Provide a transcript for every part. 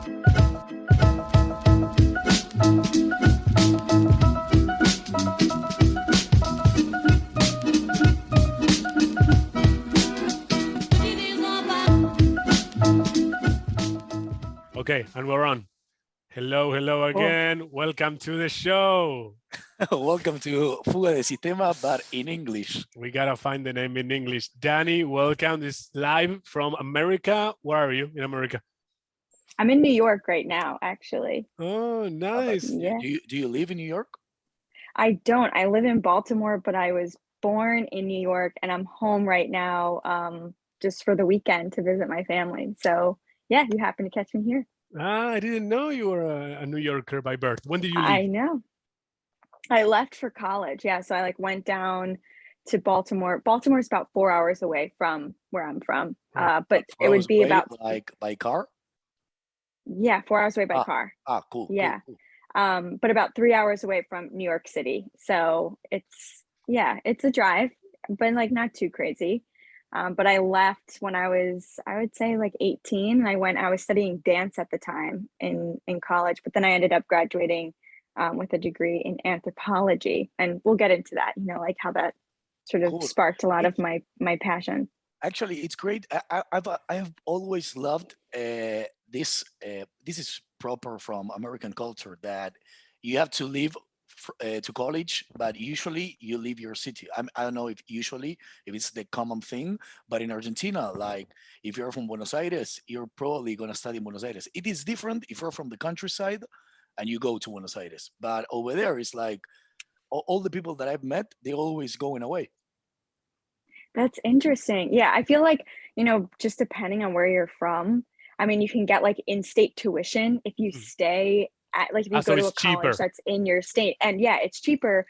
Okay, and we're on. Hello again. Welcome to the show. Welcome to Fuga de Sistema, but in English. We gotta find the name in English. Dani, welcome. This is live from America. Where are you in America? I'm in New York right now, actually. Oh, nice. Yeah. Do you live in New York? I don't. I live in Baltimore, but I was born in New York, and I'm home right now just for the weekend to visit my family. So yeah, you happen to catch me here. I didn't know you were a New Yorker by birth. When did you leave? I know. I left for college. Yeah, so I went down to Baltimore. Baltimore's about 4 hours away from where I'm from. But it would be about like by car. Yeah, 4 hours away by car. Cool. Yeah. Cool. But about 3 hours away from New York City. So it's a drive, but not too crazy. But I left when I was, I would say 18. I was studying dance at the time in college, but then I ended up graduating with a degree in anthropology. And we'll get into that, how that sort of sparked a lot of my passion. Actually, it's great. I have always loved this. This is proper from American culture that you have to leave to college, but usually you leave your city. I don't know if it's the common thing, but in Argentina, if you're from Buenos Aires, you're probably going to study in Buenos Aires. It is different if you're from the countryside and you go to Buenos Aires, but over there it's all the people that I've met, they always going away. That's interesting. Yeah, I feel just depending on where you're from, I mean, you can get in-state tuition if you stay at if you go to a college that's in your state, and yeah, it's cheaper.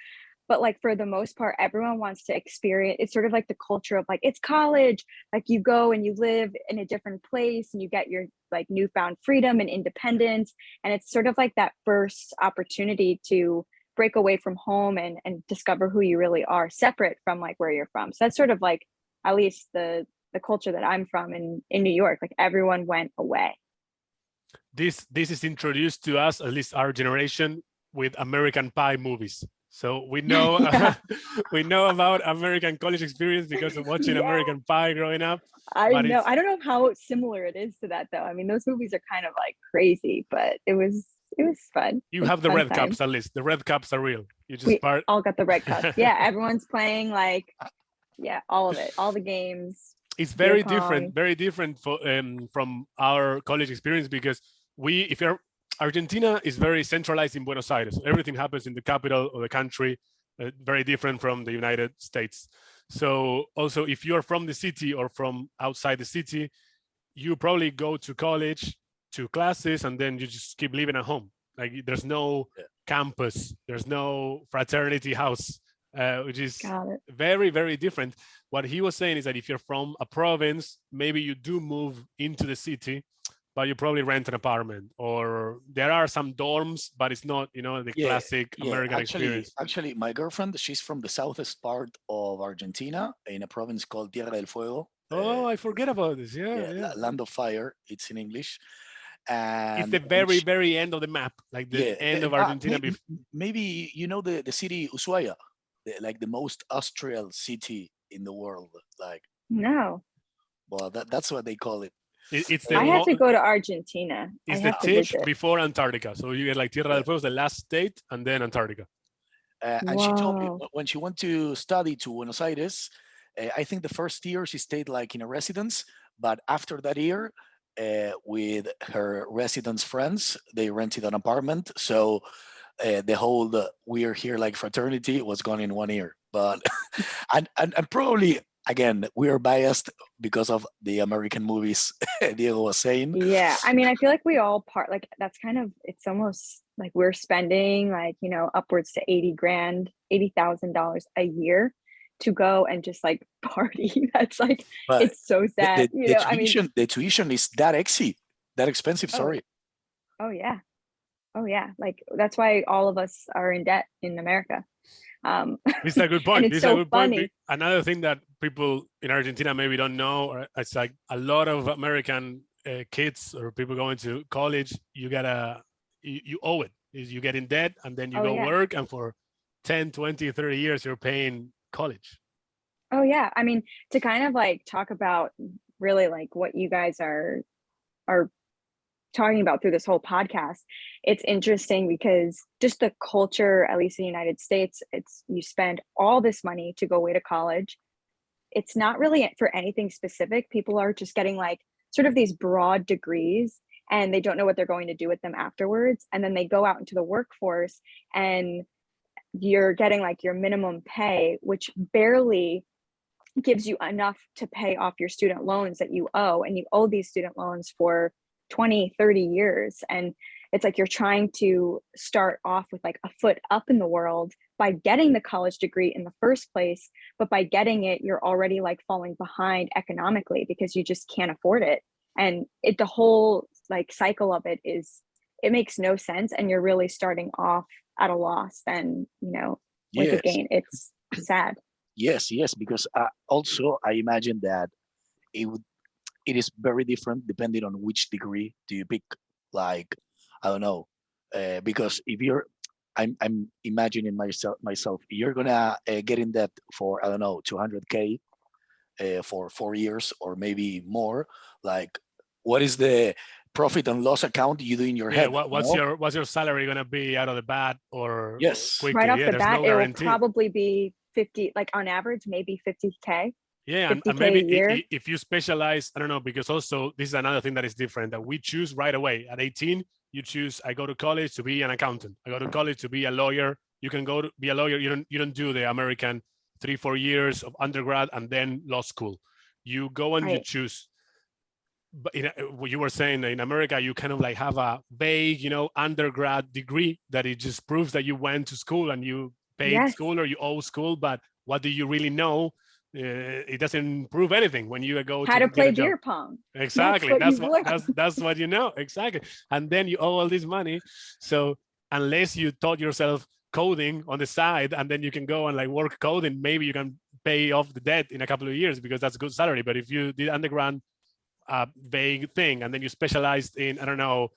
But for the most part, everyone wants to experience. It's sort of the culture of it's college. You go and you live in a different place, and you get your newfound freedom and independence, and it's sort of that first opportunity to break away from home and discover who you really are, separate from where you're from. So that's sort of at least the culture that I'm from in New York. Everyone went away. This is introduced to us, at least our generation, with American Pie movies. So we know we know about American college experience because of watching American Pie growing up. I know. I don't know how similar it is to that though. I mean, those movies are kind of crazy, but it was fun. You have the red cups at least. The red cups are real. You just all got the red cups. Yeah, everyone's playing all of it, all the games. It's very different from our college experience because Argentina is very centralized in Buenos Aires. Everything happens in the capital of the country, very different from the United States. So also, if you're from the city or from outside the city, you probably go to college, to classes, and then you just keep living at home. There's no campus, there's no fraternity house, which is very, very different. What he was saying is that if you're from a province, maybe you do move into the city, but you probably rent an apartment, or there are some dorms, but it's not, the classic American experience. Actually, my girlfriend, she's from the southest part of Argentina in a province called Tierra del Fuego. Oh, I forget about this. Yeah. Land of Fire, it's in English. And it's the very, very end of the map, the end of Argentina. Maybe the city Ushuaia, the most austral city in the world. No. Well, that's what they call it. I have to go to Argentina. It's the tip before Antarctica. So you get Tierra del Fuego is the last state, and then Antarctica. And she told me when she went to study to Buenos Aires, I think the first year she stayed in a residence, but after that year, with her residence friends, they rented an apartment. So the whole we're here fraternity was gone in 1 year. But and probably again we are biased because of the American movies Diego was saying. Yeah, I mean, I feel we all that's kind of, it's almost we're spending upwards to $80,000 a year to go and just party. That's it's so sad. The tuition is that expensive. Sorry. Oh yeah. That's why all of us are in debt in America. It's a good point. It's a good point. Another thing that people in Argentina maybe don't know, it's a lot of American kids or people going to college, you owe it. You get in debt and then you go work, and for 10, 20, 30 years, you're paying college. Oh yeah. I mean, to kind of like talk about really like what you guys are talking about through this whole podcast, it's interesting because just the culture, at least in the United States, it's you spend all this money to go away to college. It's not really for anything specific. People are just getting like sort of these broad degrees and they don't know what they're going to do with them afterwards. And then they go out into the workforce and you're getting like your minimum pay, which barely gives you enough to pay off your student loans that you owe. And you owe these student loans for 20, 30 years. And it's like you're trying to start off with like a foot up in the world by getting the college degree in the first place. But by getting it, you're already like falling behind economically because you just can't afford it. And the whole like cycle of it makes no sense. And you're really starting off at a loss than, with a gain. It's sad. Yes, because also I imagine that it is very different depending on which degree do you pick. Like, I don't know, because if I'm imagining myself, you're gonna get in debt for, I don't know, 200K for 4 years or maybe more. Like, what is the profit and loss account you do in your head? What's your salary gonna be out of the bat or quickly? Right off the bat, it will probably be 50, like on average, maybe 50K. Yeah, and maybe if you specialize, I don't know, because also this is another thing that is different, that we choose right away. At 18, you choose, I go to college to be an accountant. I go to college to be a lawyer. You can go to be a lawyer. You don't do the American 3-4 years of undergrad and then law school. You go and you choose. But what you were saying, in America, you kind of like have a vague, undergrad degree that it just proves that you went to school and you paid school or you owe school. But what do you really know? It doesn't prove anything when you go how to play beer pong. Exactly. That's what you know. Exactly. And then you owe all this money. So unless you taught yourself coding on the side and then you can go and like work coding, maybe you can pay off the debt in a couple of years because that's a good salary. But if you did undergrad vague thing and then you specialized in, I don't know,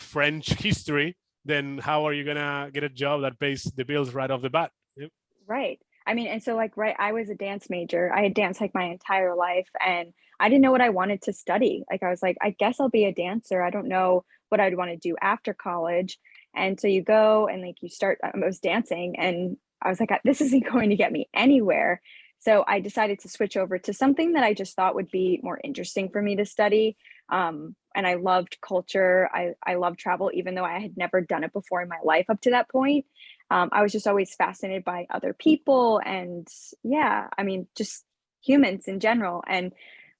French history, then how are you gonna get a job that pays the bills right off the bat? Yep. Right. I mean, and so like, I was a dance major. I had danced like my entire life and I didn't know what I wanted to study. Like, I was like, I guess I'll be a dancer. I don't know what I'd want to do after college. And so you go and like, you start, I was dancing and I was like, this isn't going to get me anywhere. So I decided to switch over to something that I just thought would be more interesting for me to study. And I loved culture. I loved travel, even though I had never done it before in my life up to that point. I was just always fascinated by other people and just humans in general. And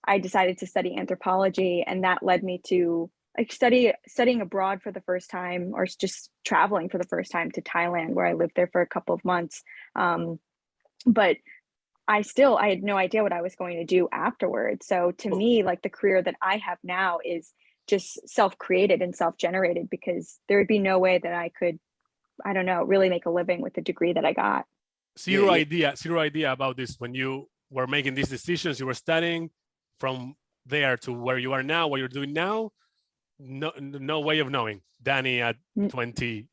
I decided to study anthropology, and that led me to like studying abroad for the first time, or just traveling for the first time to Thailand, where I lived there for a couple of months. But I had no idea what I was going to do afterwards. So to me, like the career that I have now is just self-created and self-generated, because there would be no way that I could, I don't know, really make a living with the degree that I got. Zero idea about this. When you were making these decisions, you were studying from there to where you are now, what you're doing now, no way of knowing. Dani at 20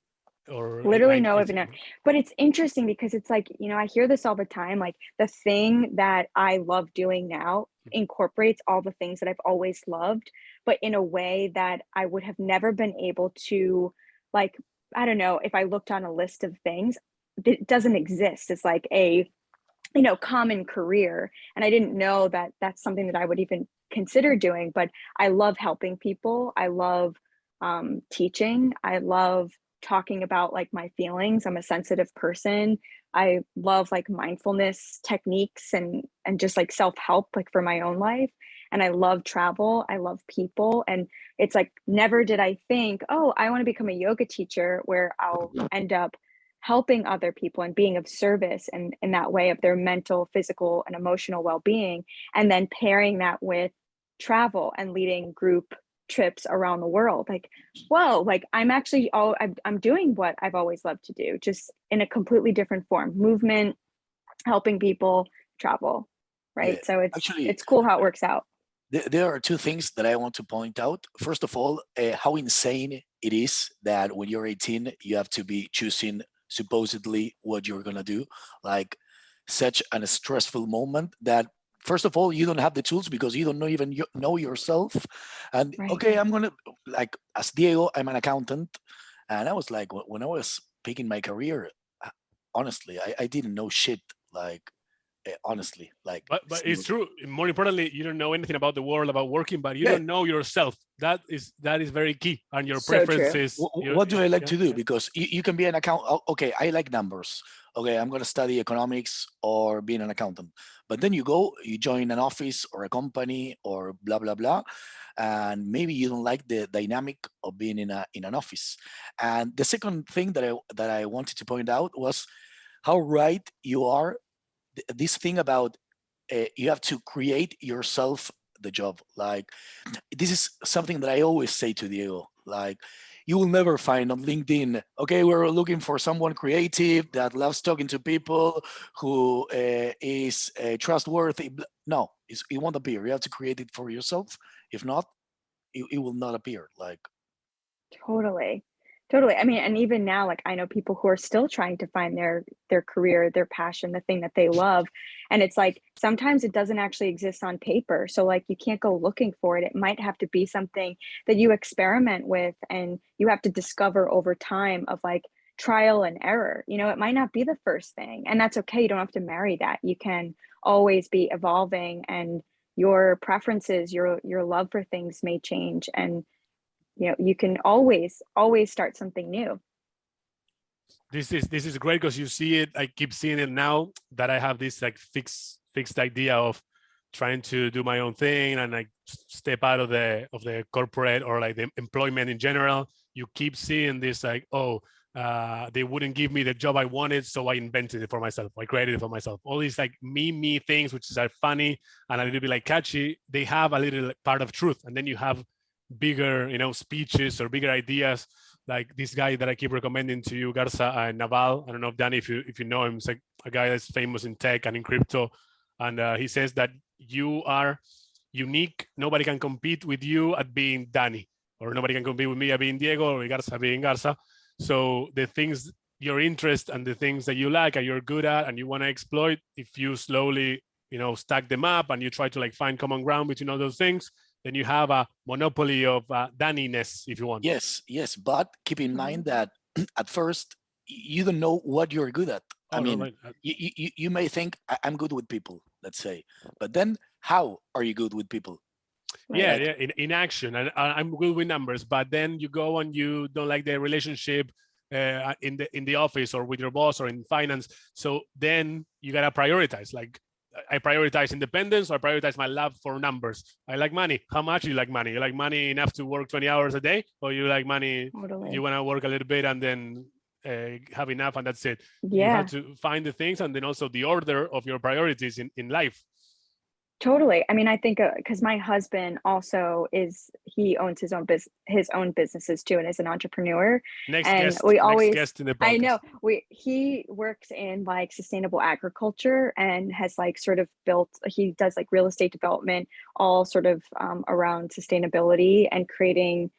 or literally no way of knowing. But it's interesting because it's like, I hear this all the time, like the thing that I love doing now incorporates all the things that I've always loved, but in a way that I would have never been able to, like, I don't know, if I looked on a list of things, it doesn't exist. It's like a, common career. And I didn't know that that's something that I would even consider doing, but I love helping people. I love teaching. I love talking about like my feelings. I'm a sensitive person. I love like mindfulness techniques and just like self-help, like for my own life. And I love travel. I love people. And it's like, never did I think, oh, I want to become a yoga teacher where I'll end up helping other people and being of service and in that way of their mental, physical, and emotional well-being. And then pairing that with travel and leading group trips around the world. Like, whoa, like I'm actually I'm doing what I've always loved to do, just in a completely different form: movement, helping people, travel. Right. So it's cool how it works out. There are two things that I want to point out. First of all, how insane it is that when you're 18, you have to be choosing supposedly what you're gonna do. Like such a stressful moment that first of all you don't have the tools because you don't know even know yourself. And Right. okay, I'm gonna like as Diego, I'm an accountant, and I was like when I was picking my career, honestly, I didn't know shit. Like honestly, like but it's true. More importantly, you don't know anything about the world, about working, but you don't know yourself. That is very key, and your preferences. What do I like to do? Because you can be an okay, I like numbers. Okay, I'm going to study economics or being an accountant. But then you join an office or a company or blah blah blah, and maybe you don't like the dynamic of being in an office. And the second thing that I wanted to point out was how right you are. This thing about you have to create yourself the job. Like this is something that I always say to Diego. Like you will never find on LinkedIn, okay, we're looking for someone creative that loves talking to people, who is trustworthy. No, it won't appear. You have to create it for yourself. If not, it will not appear. Like Totally. Totally. I mean, and even now, like I know people who are still trying to find their career, their passion, the thing that they love. And it's like sometimes it doesn't actually exist on paper. So like you can't go looking for it. It might have to be something that you experiment with and you have to discover over time of like trial and error. You know, it might not be the first thing. And that's okay. You don't have to marry that. You can always be evolving and your preferences, your love for things may change. And you know, you can always start something new. This is great because you see it. I keep seeing it now that I have this like fixed idea of trying to do my own thing and like step out of the corporate or like the employment in general. You keep seeing this like, oh, they wouldn't give me the job I wanted, so I invented it for myself. I created it for myself. All these like me things, which is like funny and a little bit like catchy, they have a little part of truth. And then you have bigger, speeches or bigger ideas, like this guy that I keep recommending to you, Garza Naval. I don't know if Dani, if you know him, he's like a guy that's famous in tech and in crypto, and he says that you are unique. Nobody can compete with you at being Dani, or nobody can compete with me at being Diego, or Garza being Garza. So the things, your interest and the things that you like and you're good at and you want to exploit, if you slowly stack them up and you try to like find common ground between all those things, then you have a monopoly of Daniness, if you want. Yes, but keep in mind that at first you don't know what you're good at. I mean, right. you may think I'm good with people, let's say, but then how are you good with people? Yeah, in action, and I'm good with numbers, but then you go and you don't like the relationship in the office or with your boss or in finance. So then you gotta prioritize. Like I prioritize independence, or I prioritize my love for numbers. I like money. How much do you like money? You like money enough to work 20 hours a day, or you like money? Totally. You want to work a little bit and then have enough and that's it. Yeah. You have to find the things and then also the order of your priorities in life. Totally. I mean, I think because my husband also he owns his own businesses too, and is an entrepreneur. Next guest in the podcast. I know he works in like sustainable agriculture and has like sort of he does like real estate development, all sort of around sustainability and creating,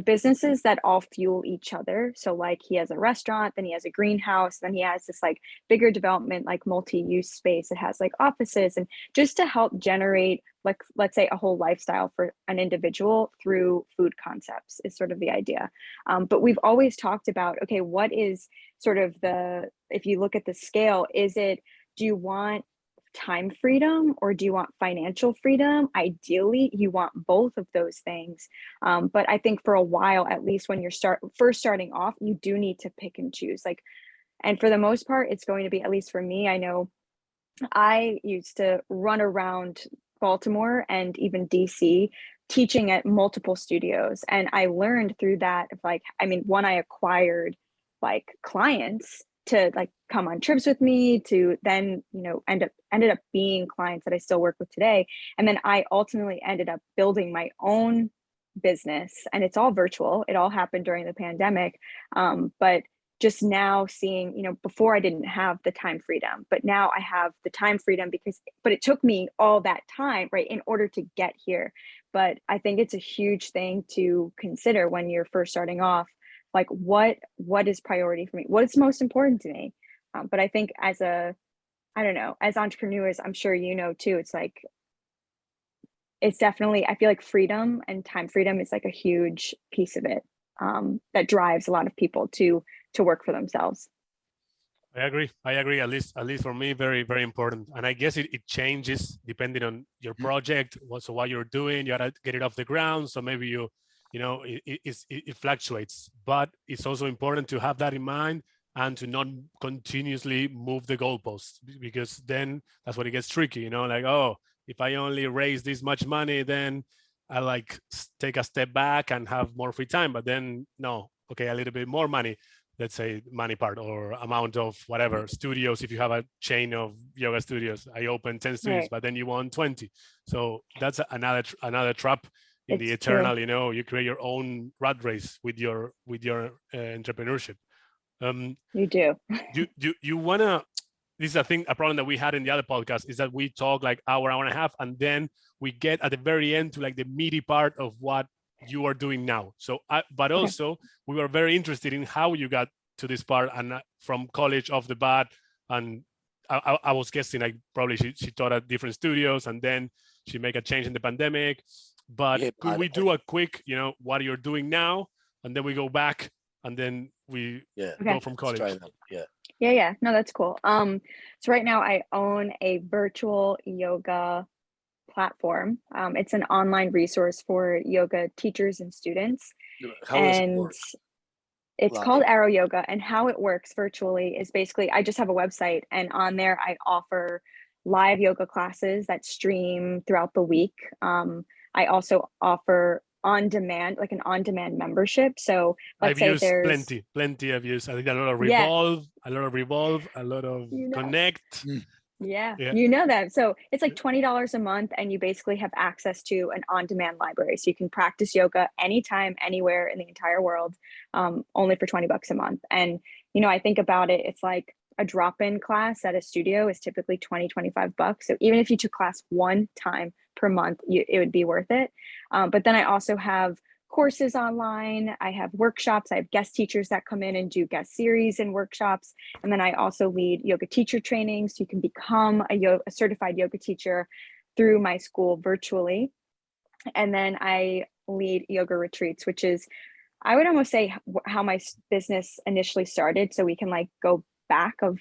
businesses that all fuel each other. So like he has a restaurant, then he has a greenhouse, then he has this like bigger development, like multi-use space. It has like offices, and just to help generate like, let's say, a whole lifestyle for an individual through food concepts is sort of the idea. But we've always talked about, okay, what is sort of if you look at the scale, do you want time freedom or do you want financial freedom? Ideally, you want both of those things. But I think for a while, at least when you're first starting off, you do need to pick and choose. And for the most part, it's going to be, at least for me, I know I used to run around Baltimore and even DC teaching at multiple studios. And I learned through that I acquired like clients to like come on trips with me, to then, ended up being clients that I still work with today. And then I ultimately ended up building my own business, and it's all virtual. It all happened during the pandemic. But just now seeing, before I didn't have the time freedom, but now I have the time freedom but it took me all that time, right, in order to get here. But I think it's a huge thing to consider when you're first starting off, like what is priority for me? What is most important to me? But I think I don't know, as entrepreneurs, I'm sure too, it's like, it's definitely, I feel like freedom and time freedom is like a huge piece of it, that drives a lot of people to work for themselves. I agree. At least for me, very, very important. And I guess it changes depending on your project. So what you're doing, you gotta get it off the ground. So maybe it fluctuates, but it's also important to have that in mind and to not continuously move the goalposts, because then that's when it gets tricky, like, oh, if I only raise this much money, then I like take a step back and have more free time. But then no, okay, a little bit more money, let's say money part or amount of whatever studios. If you have a chain of yoga studios, I open 10 studios, Right. but then you want 20. So that's another trap in the It's eternal, true. you create your own rat race with your entrepreneurship. You do. You wanna, this is a problem that we had in the other podcast, is that we talk like hour and a half, and then we get at the very end to like the meaty part of what you are doing now. So, but also we were very interested in how you got to this part, and from college off the bat. And I was guessing like probably she taught at different studios, and then she make a change in the pandemic. But could we do a quick, what you're doing now, and then we go back, and then we go from college. Let's try that. Yeah. No, that's cool. So right now I own a virtual yoga platform. It's an online resource for yoga teachers and students. How does it work? It's called Arrow Yoga, and how it works virtually is basically I just have a website, and on there I offer live yoga classes that stream throughout the week. I also offer on-demand membership. So let's say there's plenty of use. I think a lot of Revolve, a lot of Connect. Yeah, you know that. So it's like $20 a month, and you basically have access to an on-demand library. So you can practice yoga anytime, anywhere in the entire world, only for $20 a month. And, I think about it, it's like a drop-in class at a studio is typically $20-25. So even if you took class one time per month, it would be worth it. But then I also have courses online. I have workshops. I have guest teachers that come in and do guest series and workshops. And then I also lead yoga teacher trainings. So you can become a certified yoga teacher through my school virtually. And then I lead yoga retreats, which is, I would almost say, how my business initially started. So we can like go back of,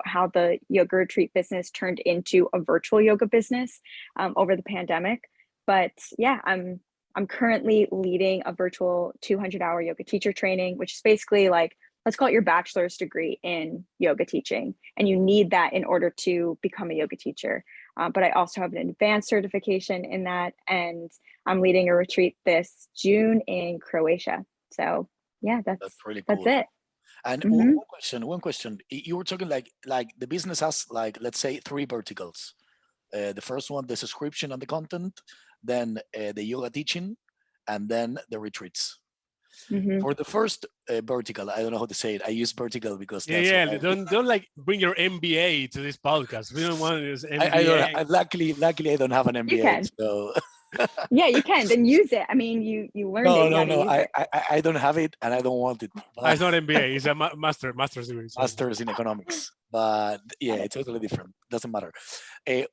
how the yoga retreat business turned into a virtual yoga business over the pandemic. But yeah, I'm currently leading a virtual 200-hour yoga teacher training, which is basically like, let's call it your bachelor's degree in yoga teaching. And you need that in order to become a yoga teacher. But I also have an advanced certification in that. And I'm leading a retreat this June in Croatia. So yeah, that's really cool. That's it. And one question. You were talking like the business has like, let's say 3 verticals. The first one, the subscription and the content, then the yoga teaching, and then the retreats. For the first vertical, I don't know how to say it. I use vertical because that's don't like bring your MBA to this podcast. We don't want to use MBA. Luckily, I don't have an MBA. So yeah, you can then use it. I mean, you learned it. No. I don't have it, and I don't want it. It's not MBA. It's a master's degree. Masters in economics. But yeah, it's totally different. Doesn't matter.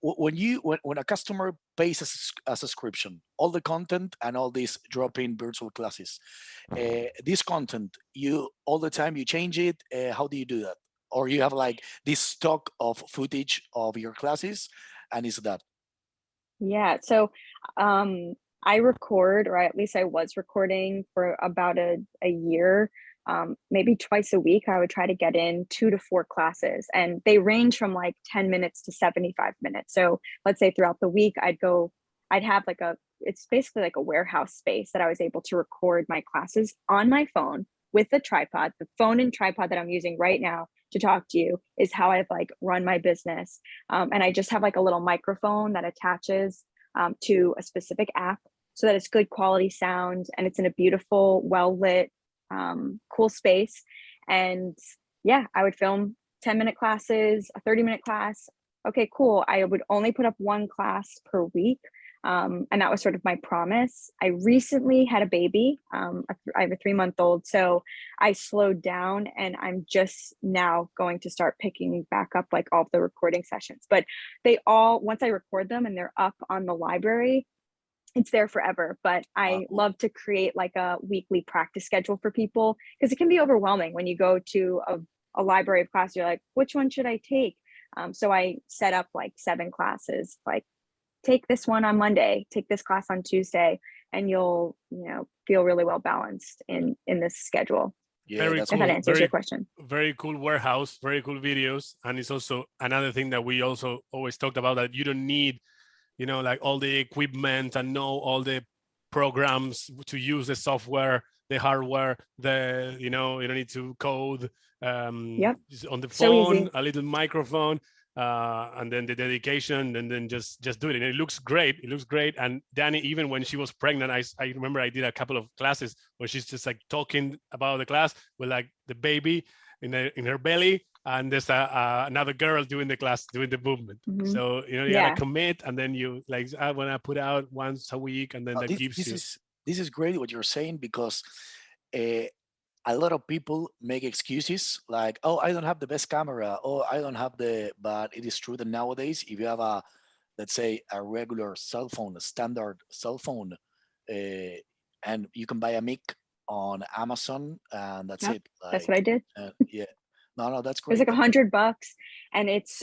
When a customer pays a subscription, all the content and all these drop-in virtual classes, this content, you all the time you change it. How do you do that? Or you have like this stock of footage of your classes, and is that? Yeah. So I record, or at least I was recording for about a year. Maybe twice a week, I would try to get in 2 to 4 classes, and they range from like 10 minutes to 75 minutes. So let's say throughout the week, I'd have like it's basically like a warehouse space that I was able to record my classes on my phone with a tripod. The phone and tripod that I'm using right now to talk to you is how I've like run my business. And I just have like a little microphone that attaches to a specific app so that it's good quality sound, and it's in a beautiful, well-lit, cool space. And yeah, I would film 10-minute classes, a 30-minute class. Okay, cool. I would only put up one class per week. And that was sort of my promise. I recently had a baby. I have a 3-month-old. So I slowed down, and I'm just now going to start picking back up like all of the recording sessions. But they all, once I record them and they're up on the library, it's there forever. But I love to create like a weekly practice schedule for people, because it can be overwhelming when you go to a library of class. You're like, which one should I take? So I set up like 7 classes, like take this one on Monday, take this class on Tuesday, and you'll, feel really well balanced in this schedule. Yeah, very that's cool. If that answers your question. Very cool warehouse, very cool videos. And it's also another thing that we also always talked about, that you don't need, like all the equipment and know all the programs to use the software, the hardware, you don't need to code. Yep. On the So phone, easy. a little microphone, and then the dedication, and then just do it. And it looks great. It looks great. And Dani, even when she was pregnant, I remember I did a couple of classes where she's just like talking about the class with like the baby in her belly, and there's another girl doing the class, doing the movement. Mm-hmm. So you gotta commit, and then you like, I want to put out once a week, and then this is great what you're saying, because a lot of people make excuses like, oh, I don't have the best camera, oh, I don't have but it is true that nowadays, if you have let's say a regular cell phone, a standard cell phone, and you can buy a mic on Amazon, and that's it. Like, that's what I did. Yeah. No, that's It was great. like $100, and it's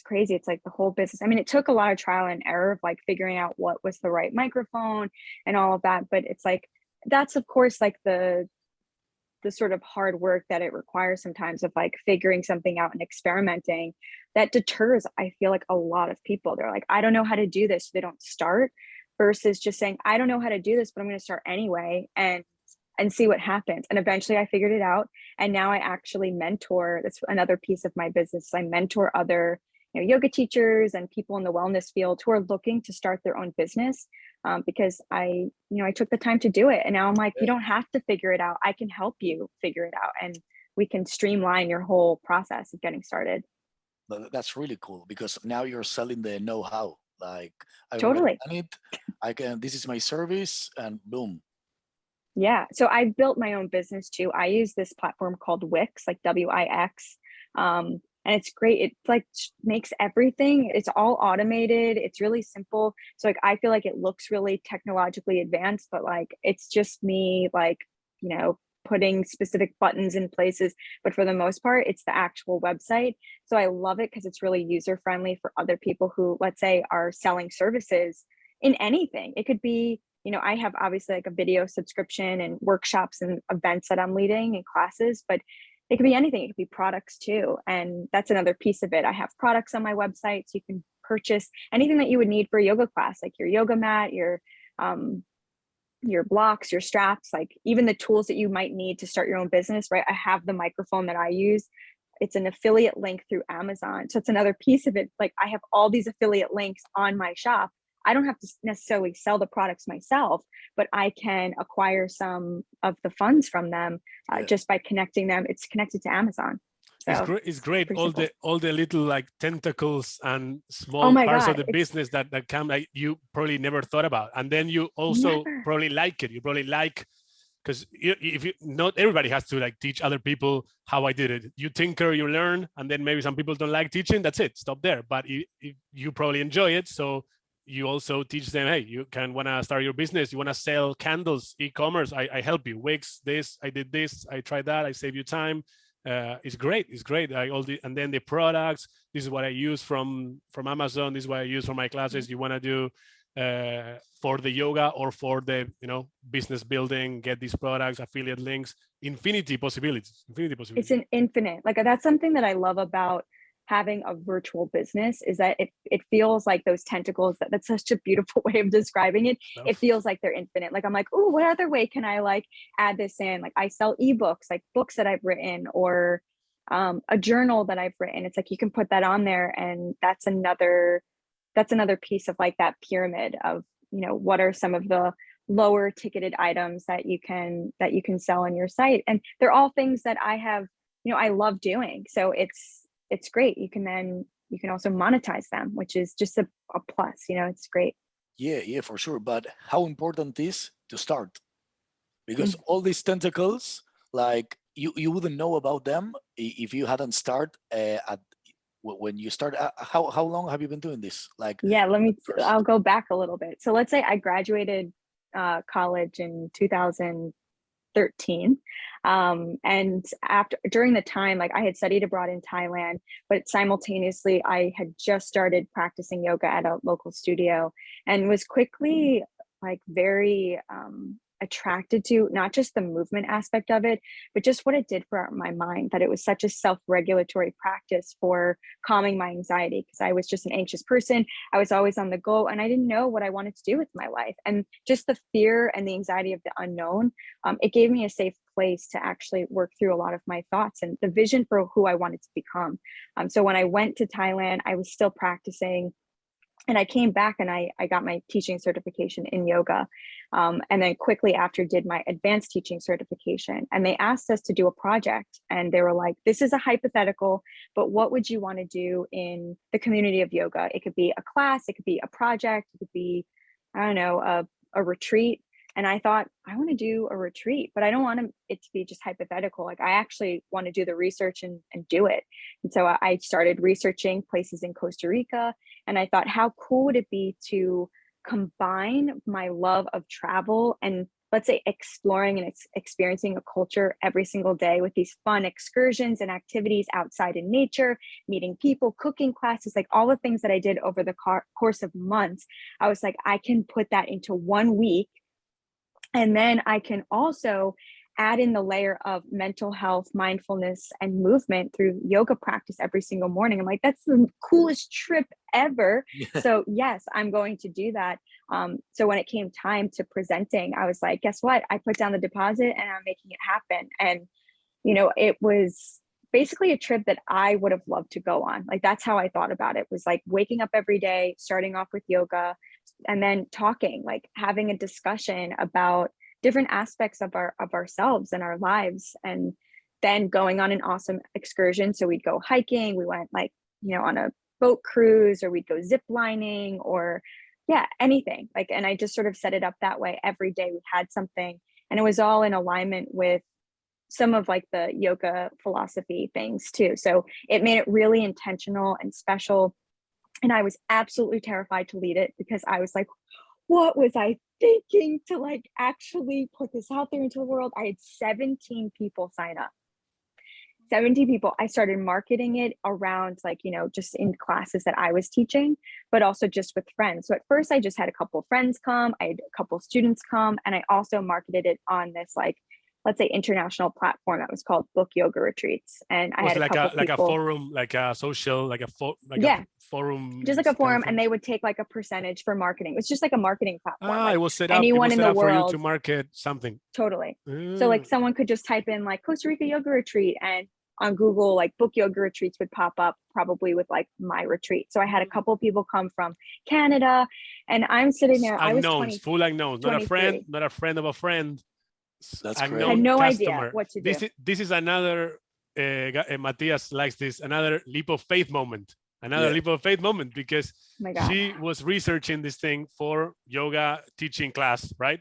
crazy. It's like the whole business. I mean, it took a lot of trial and error of like figuring out what was the right microphone and all of that. But it's like, that's of course like the sort of hard work that it requires sometimes of like figuring something out and experimenting, that deters, I feel like, a lot of people. They're like, I don't know how to do this. So they don't start, versus just saying, I don't know how to do this, but I'm going to start anyway and see what happens. And eventually I figured it out. And now I actually mentor. That's another piece of my business. I mentor other yoga teachers and people in the wellness field who are looking to start their own business, because I took the time to do it. And now I'm like, you don't have to figure it out. I can help you figure it out, and we can streamline your whole process of getting started. That's really cool, because now you're selling the know-how. Like, I Totally. already done it. This is my service, and boom. Yeah. So I built my own business too. I use this platform called Wix, like Wix. And it's great. It like makes everything, it's all automated. It's really simple. So like, I feel like it looks really technologically advanced, but like, it's just me, like, putting specific buttons in places. But for the most part, it's the actual website. So I love it because it's really user friendly for other people who, let's say, are selling services in anything. It could be, I have obviously like a video subscription and workshops and events that I'm leading and classes, but it could be anything. It could be products too. And that's another piece of it. I have products on my website, so you can purchase anything that you would need for a yoga class, like your yoga mat, your blocks, your straps, like even the tools that you might need to start your own business, right? I have the microphone that I use. It's an affiliate link through Amazon. So it's another piece of it. Like, I have all these affiliate links on my shop. I don't have to necessarily sell the products myself, but I can acquire some of the funds from them just by connecting them. It's connected to Amazon. So it's great. All the little like tentacles and small parts of the business that come, like, you probably never thought about. And then you also probably like it. You probably like, because not everybody has to like teach other people how I did it. You tinker, you learn, and then maybe some people don't like teaching. That's it. Stop there. But you probably enjoy it. So you also teach them, hey, you can want to start your business. You want to sell candles, e-commerce. I help you. Wix, this, I did this, I tried that, I save you time. It's great. It's great. And then the products. This is what I use from Amazon. This is what I use for my classes. You want to do for the yoga or for the business building, get these products, affiliate links, infinity possibilities. It's an infinite. Like, that's something that I love about having a virtual business, is that it feels like those tentacles, that's such a beautiful way of describing it. It feels like they're infinite. Like, I'm like, oh, what other way can I like add this in? Like, I sell ebooks, like books that I've written, or a journal that I've written. It's like, you can put that on there, and that's another piece of like that pyramid of, what are some of the lower ticketed items that you can sell on your site. And they're all things that I have, I love doing. So it's great. You can also monetize them, which is just a plus, it's great. Yeah, for sure. But how important is to start? Because all these tentacles, like you wouldn't know about them if you hadn't started when you start. How long have you been doing this? Like, yeah, I'll go back a little bit. So let's say I graduated college in 2013, and during the time, like I had studied abroad in Thailand, but simultaneously I had just started practicing yoga at a local studio, and was quickly like very attracted to not just the movement aspect of it, but just what it did for my mind, that it was such a self-regulatory practice for calming my anxiety, because I was just an anxious person. I was always on the go and I didn't know what I wanted to do with my life. And just the fear and the anxiety of the unknown, it gave me a safe place to actually work through a lot of my thoughts and the vision for who I wanted to become. So when I went to Thailand, I was still practicing. And I came back and I got my teaching certification in yoga. And then quickly after did my advanced teaching certification. And they asked us to do a project. And they were like, this is a hypothetical, but what would you want to do in the community of yoga? It could be a class, it could be a project, it could be, I don't know, a retreat. And I thought, I want to do a retreat, but I don't want it to be just hypothetical. Like I actually want to do the research and do it. And so I started researching places in Costa Rica. And I thought, how cool would it be to combine my love of travel and, let's say, exploring and experiencing a culture every single day with these fun excursions and activities outside in nature, meeting people, cooking classes, like all the things that I did over the course of months. I was like, I can put that into 1 week. And then I can also add in the layer of mental health, mindfulness, and movement through yoga practice every single morning. I'm like, that's the coolest trip ever. So yes, I'm going to do that. So when it came time to presenting, I was like, guess what? I put down the deposit and I'm making it happen. And, it was basically a trip that I would have loved to go on. Like, that's how I thought about it, was like waking up every day, starting off with yoga, and then talking, like having a discussion about different aspects of ourselves and our lives, and then going on an awesome excursion. So we'd go hiking, we went like, on a boat cruise, or we'd go zip lining, or anything like, and I just sort of set it up that way. Every day we had something, and it was all in alignment with some of like the yoga philosophy things too. So it made it really intentional and special. And I was absolutely terrified to lead it, because I was like, what was I thinking to like actually put this out there into the world? I had 17 people sign up. 17 people. I started marketing it around like, just in classes that I was teaching, but also just with friends. So at first I just had a couple of friends come, I had a couple of students come, and I also marketed it on this, like, let's say, international platform that was called Book Yoga Retreats. And I had a couple like people, a forum, like a social, like a forum, just like a forum, and they would take like a percentage for marketing. It's just like a marketing platform. Like, it was set up. Anyone in the world for you to market something. Totally. So like someone could just type in like Costa Rica yoga retreat, and on Google, like Book Yoga Retreats would pop up, probably with like my retreat. So I had a couple of people come from Canada, and I'm sitting there. Unknowns, I was full unknowns, not a friend of a friend. That's great. I had no idea what to do. This is another, Matthias likes this, another leap of faith moment. Leap of faith moment, because she was researching this thing for yoga teaching class, right?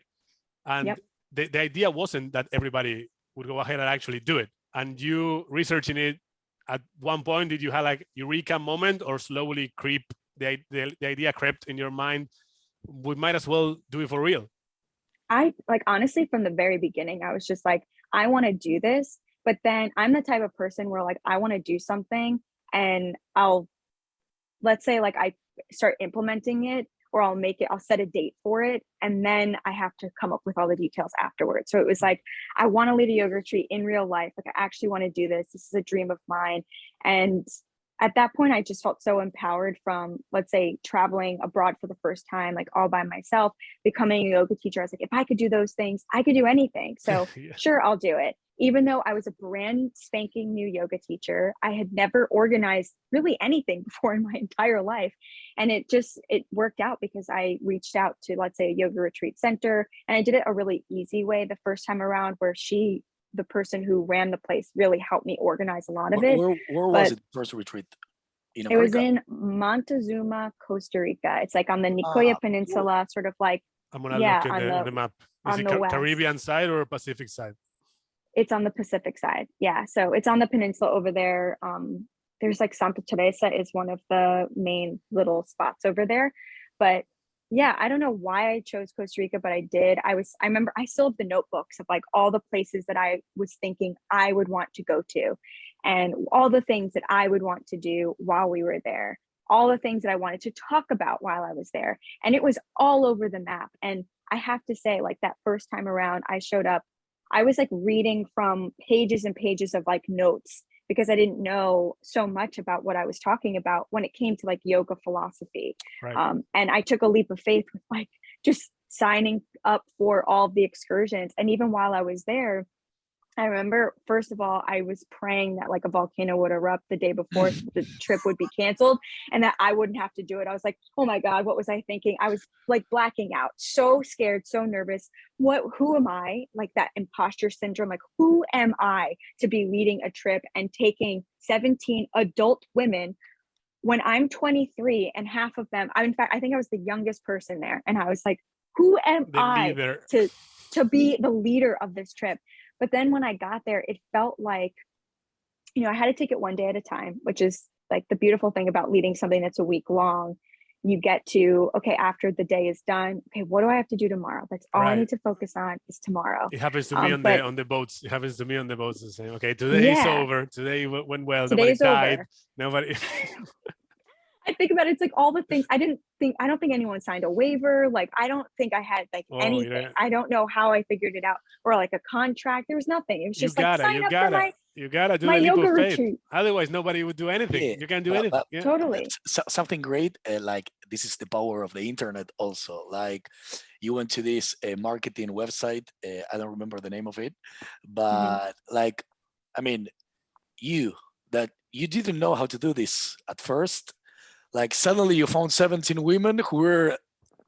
And the idea wasn't that everybody would go ahead and actually do it. And you researching it, at one point, did you have like eureka moment, or slowly the idea crept in your mind, we might as well do it for real? I like, honestly, from the very beginning, I was just like, I want to do this. But then I'm the type of person where like, I want to do something, and let's say like I start implementing it, or I'll set a date for it, and then I have to come up with all the details afterwards. So it was like, I want to lead a yoga retreat in real life. Like, I actually want to do this. This is a dream of mine. And at that point, I just felt so empowered from, let's say, traveling abroad for the first time, like all by myself, becoming a yoga teacher. I was like, if I could do those things, I could do anything. So Yeah. sure, I'll do it. Even though I was a brand spanking new yoga teacher, I had never organized really anything before in my entire life. And it worked out because I reached out to, let's say, a yoga retreat center, and I did it a really easy way the first time around, where the person who ran the place, really helped me organize a lot of it. Where was it first retreat? In It was America? in Montezuma, Costa Rica. It's like on the Nicoya Peninsula, sort of like, I'm gonna yeah, look at the map. Is on it the west. Caribbean side or Pacific side? It's on the Pacific side. Yeah. So it's on the peninsula over there. There's like Santa Teresa is one of the main little spots over there. But yeah, I don't know why I chose Costa Rica, but I did. I remember I still have the notebooks of like all the places that I was thinking I would want to go to, and all the things that I would want to do while we were there, all the things that I wanted to talk about while I was there. And it was all over the map. And I have to say, like, that first time around, I showed up, I was like reading from pages and pages of like notes, because I didn't know so much about what I was talking about when it came to like yoga philosophy. Right. And I took a leap of faith with like just signing up for all of the excursions. And even while I was there, I remember, first of all, I was praying that like a volcano would erupt the day before, so the trip would be canceled and that I wouldn't have to do it. I was like, oh my God, what was I thinking? I was like blacking out, so scared, so nervous. Who am I? Like that imposter syndrome, like who am I to be leading a trip and taking 17 adult women when I'm 23 and half of them, in fact, I think I was the youngest person there. And I was like, who am I to be the leader of this trip? But then when I got there, it felt like, I had to take it one day at a time, which is like the beautiful thing about leading something that's a week long. You get to, okay, after the day is done, okay, what do I have to do tomorrow? That's all I need to focus on is tomorrow. It happens to me on the boats. It happens to me on the boats the same. Okay, today is over. Today went well. Nobody died. Nobody. I think about it, it's like all the things I don't think anyone signed a waiver. Like, I don't think I had like anything. Yeah. I don't know how I figured it out, or like a contract. There was nothing. It was just you gotta do the leap of faith. Retreat. Otherwise, nobody would do anything. Yeah. You can't do anything. Yeah. Totally. Something great. Like, this is the power of the internet. Also, like, you went to this marketing website. I don't remember the name of it, but like, I mean, you didn't know how to do this at first. Like, suddenly you found 17 women who were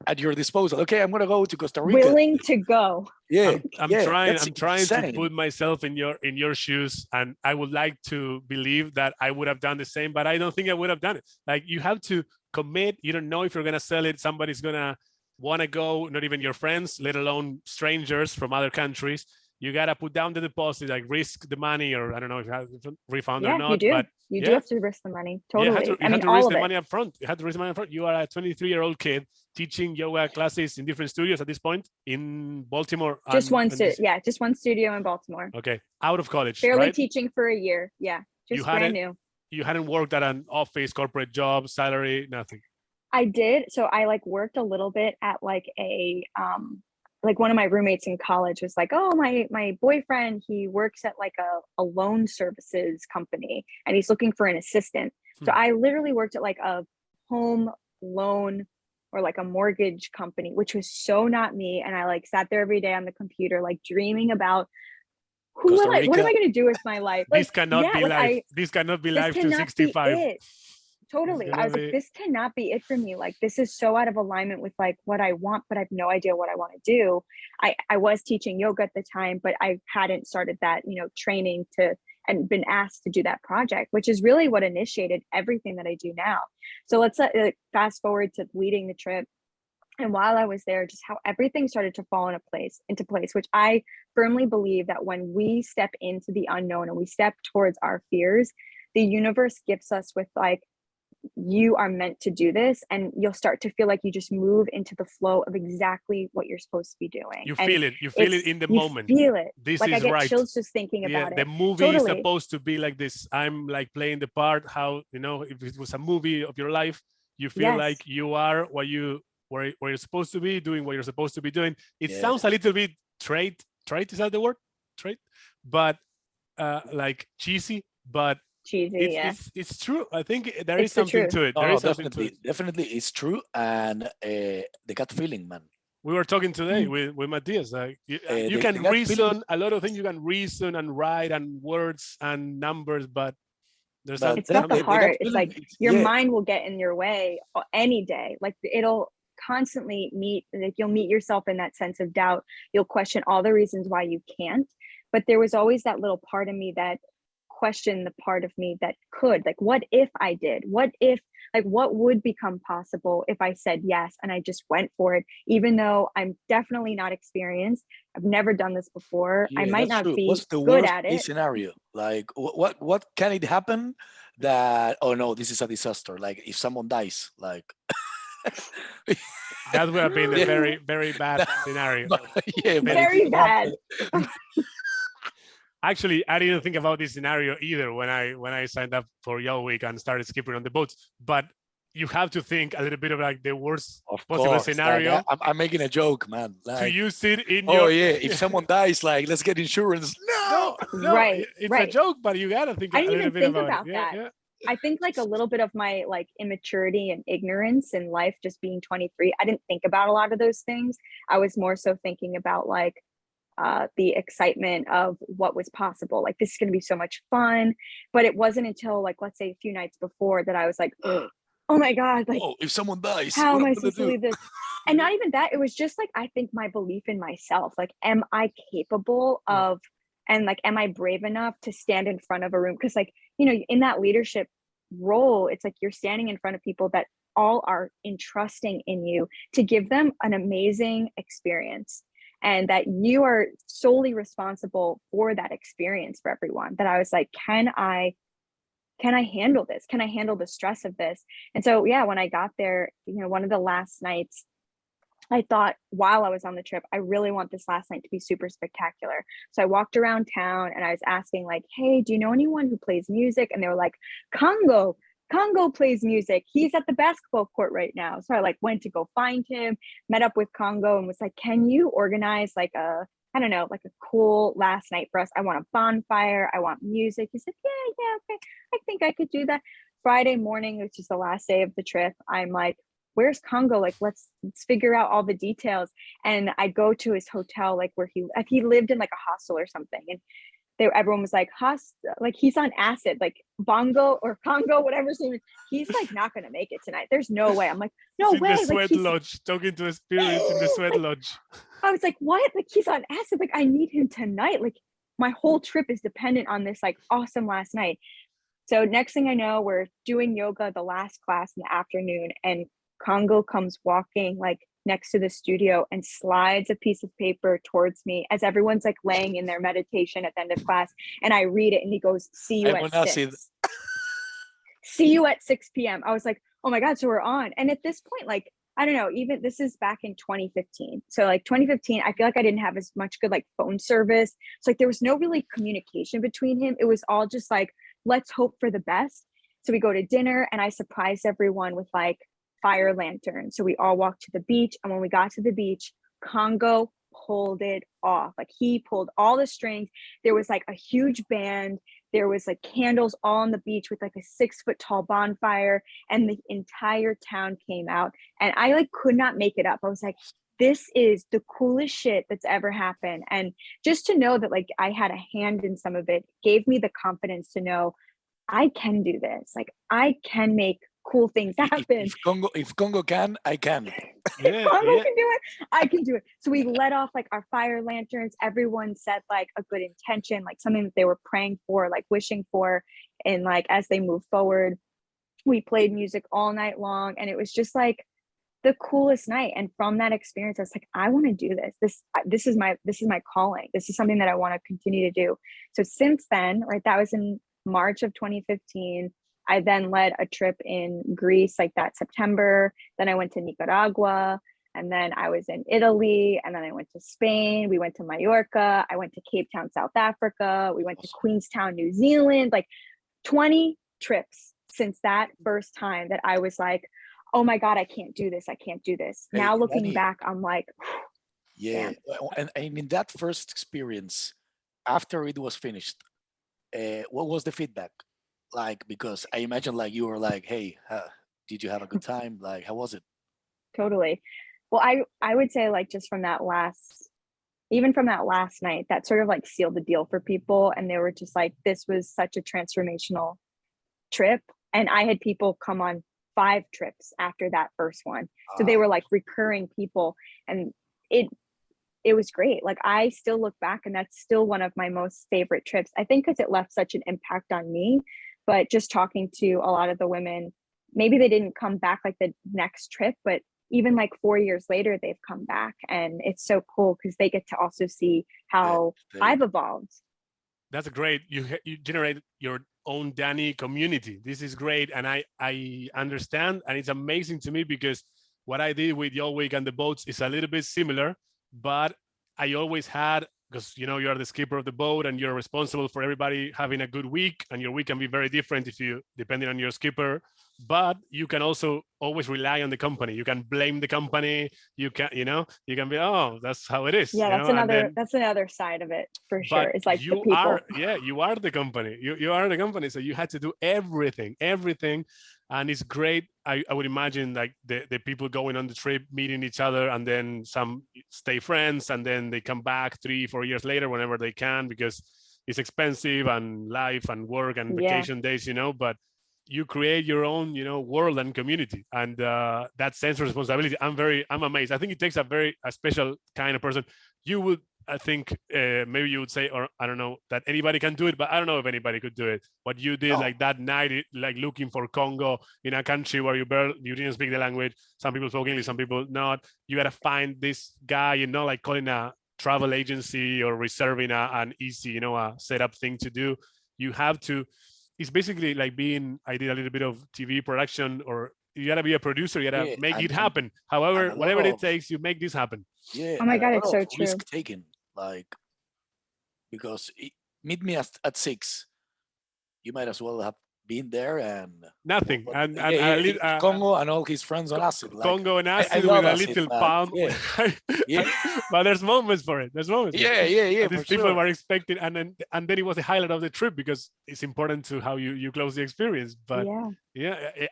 at your disposal. Okay, I'm gonna go to Costa Rica. Willing to go. Yeah, I'm trying to put myself in your shoes, and I would like to believe that I would have done the same, but I don't think I would have done it. Like, you have to commit. You don't know if you're gonna sell it. Somebody's gonna want to go, not even your friends, let alone strangers from other countries. You gotta put down the deposit, like risk the money, or I don't know if you have refund or not. You do. But you do have to risk the money. Totally. You had to risk the money up front. You had to risk the money up front. You are a 23-year-old kid teaching yoga classes in different studios at this point in Baltimore. Just one studio in Baltimore. Okay, out of college. Barely right? teaching for a year. Yeah, just brand new. You hadn't worked at an office, corporate job, salary, nothing. I did. So I like worked a little bit at like a like one of my roommates in college was like, oh, my boyfriend, he works at like a loan services company and he's looking for an assistant. So I literally worked at like a home loan or like a mortgage company, which was so not me. And I like sat there every day on the computer, like dreaming about what am I going to do with my life? Like, this cannot be life. This cannot be life to 65. Totally. I was like, this cannot be it for me. Like, this is so out of alignment with like what I want, but I have no idea what I want to do. I was teaching yoga at the time, but I hadn't started that, training and been asked to do that project, which is really what initiated everything that I do now. So let's fast forward to leading the trip. And while I was there, just how everything started to fall into place, which I firmly believe that when we step into the unknown and we step towards our fears, the universe gifts us with like, you are meant to do this, and you'll start to feel like you just move into the flow of exactly what you're supposed to be doing. You feel it in the moment. Feel it. This like, is I get chills just thinking about it. The movie is supposed to be like this. I'm like playing the part. How, if it was a movie of your life, you feel like you are where you're supposed to be, doing what you're supposed to be doing. It sounds a little bit trait. Is that the word? Trait, but like cheesy. But cheesy. It's true. I think there It's is something to it. No, definitely, it's true, and the gut feeling, man. We were talking today with Matthias. Like you can reason a lot of things. You can reason and write and words and numbers, but there's it's not the heart. It's like your mind will get in your way any day. Like it'll constantly you'll meet yourself in that sense of doubt. You'll question all the reasons why you can't. But there was always that little part of me that questioned the part of me that could. Like, what if I did? What if, like, what would become possible if I said yes and I just went for it, even though I'm definitely not experienced. I've never done this before. I might not be What's the good worst at it. scenario? Like, what can it happen that, oh no, this is a disaster? Like, if someone dies, like. That would have been a very, very bad scenario. Very bad. Actually, I didn't think about this scenario either when I signed up for Yellow Week and started skipping on the boats. But you have to think a little bit of like the worst possible scenario. Like, I'm making a joke, man. Like, to use it in your... if someone dies, like, let's get insurance. No, right. It's a joke, but you gotta think a little bit about it. That. Yeah. I think like a little bit of my like immaturity and ignorance in life, just being 23, I didn't think about a lot of those things. I was more so thinking about like the excitement of what was possible. Like, this is going to be so much fun. But it wasn't until like, let's say a few nights before that I was like, oh my God, like, if someone dies, how am I supposed to leave this? And not even that, it was just like, I think my belief in myself, like, am I capable of, and like, am I brave enough to stand in front of a room? Because like, you know, in that leadership role, it's like you're standing in front of people that all are entrusting in you to give them an amazing experience, and that you are solely responsible for that experience for everyone. That I was like, can I handle this? Can I handle the stress of this? And so, yeah, when I got there, you know, one of the last nights, I thought while I was on the trip, I really want this last night to be super spectacular. So I walked around town and I was asking like, hey, do you know anyone who plays music? And they were like, Congo plays music. He's at the basketball court right now. So I like went to go find him, met up with Congo and was like, can you organize like a cool last night for us? I want a bonfire. I want music. He said, yeah, okay. I think I could do that. Friday morning, which is the last day of the trip, I'm like, where's Congo? Like, let's figure out all the details. And I go to his hotel, like where he lived in like a hostel or something. And everyone was like, like he's on acid, like Bongo or Congo, whatever his name is. He's like not gonna make it tonight. There's no way. I'm like, no way. The sweat lodge, talking to the spirits in the sweat lodge. I was like, what? Like, he's on acid. Like, I need him tonight. Like, my whole trip is dependent on this like awesome last night. So next thing I know, we're doing yoga, the last class in the afternoon, and Congo comes walking like next to the studio and slides a piece of paper towards me as everyone's like laying in their meditation at the end of class. And I read it and he goes, see you at 6. See you at 6 p.m. I was like, oh my God, so we're on. And at this point, like, I don't know, even this is back in 2015. So like 2015, I feel like I didn't have as much good like phone service. So like there was no really communication between him. It was all just like, let's hope for the best. So we go to dinner and I surprised everyone with like fire lanterns. So we all walked to the beach. And when we got to the beach, Congo pulled it off. Like he pulled all the strings. There was like a huge band. There was like candles all on the beach with like a 6-foot tall bonfire, and the entire town came out. And I like could not make it up. I was like, this is the coolest shit that's ever happened. And just to know that like I had a hand in some of it gave me the confidence to know I can do this. Like I can make cool things happen. If Congo can, I can. If Congo can do it, I can do it. So we let off like our fire lanterns. Everyone said like a good intention, like something that they were praying for, like wishing for. And like as they move forward, we played music all night long. And it was just like the coolest night. And from that experience, I was like, I want to do this. This is my calling. This is something that I want to continue to do. So since then, right, that was in March of 2015. I then led a trip in Greece like that September. Then I went to Nicaragua, and then I was in Italy, and then I went to Spain. We went to Mallorca. I went to Cape Town, South Africa. We went to Queenstown, New Zealand, like 20 trips since that first time that I was like, oh my God, I can't do this. I can't do this. Hey, now looking Dani, back, I'm like, yeah. And in that first experience, after it was finished, what was the feedback? Like, because I imagine like you were like, hey, did you have a good time? Like, how was it? Totally. Well, I would say like just from that last, even from that last night, that sort of like sealed the deal for people. And they were just like, this was such a transformational trip. And I had people come on 5 trips after that first one. So they were like recurring people, and it was great. Like I still look back and that's still one of my most favorite trips. I think because it left such an impact on me, but just talking to a lot of the women, maybe they didn't come back like the next trip, but even like 4 years later, they've come back, and it's so cool because they get to also see how I've evolved. That's great. You generate your own Dani community. This is great, and I understand, and it's amazing to me because what I did with Your Week and the boats is a little bit similar, but I always had, because you are the skipper of the boat and you're responsible for everybody having a good week, and your week can be very different depending on your skipper. But you can also always rely on the company. You can blame the company. You can be, oh, that's how it is. Yeah, that's another side of it for sure. It's like you the people. you are the company. You are the company. So you had to do everything. And it's great. I would imagine like the people going on the trip, meeting each other, and then some stay friends, and then they come back 3-4 years later whenever they can, because it's expensive and life and work and vacation days, but you create your own, world and community, and that sense of responsibility. I'm amazed. I think it takes a special kind of person. You would, I think, maybe you would say, or I don't know, that anybody can do it, but I don't know if anybody could do it. What you did, like that night, like looking for Congo in a country where you didn't speak the language. Some people spoke English, some people not. You got to find this guy, like calling a travel agency or reserving an easy, a setup thing to do. You have to. It's basically like I did a little bit of TV production, or you gotta be a producer, you gotta make it happen. However, whatever it takes, you make this happen. Yeah. Oh my God, it's so true. Risk taken, like, because meet me at 6. You might as well have been there and nothing. And Congo and all his friends on acid. Like, Congo and acid with a little palm. Yeah. But there's moments for it. Yeah. These people were expecting, and then it was the highlight of the trip, because it's important to how you close the experience. But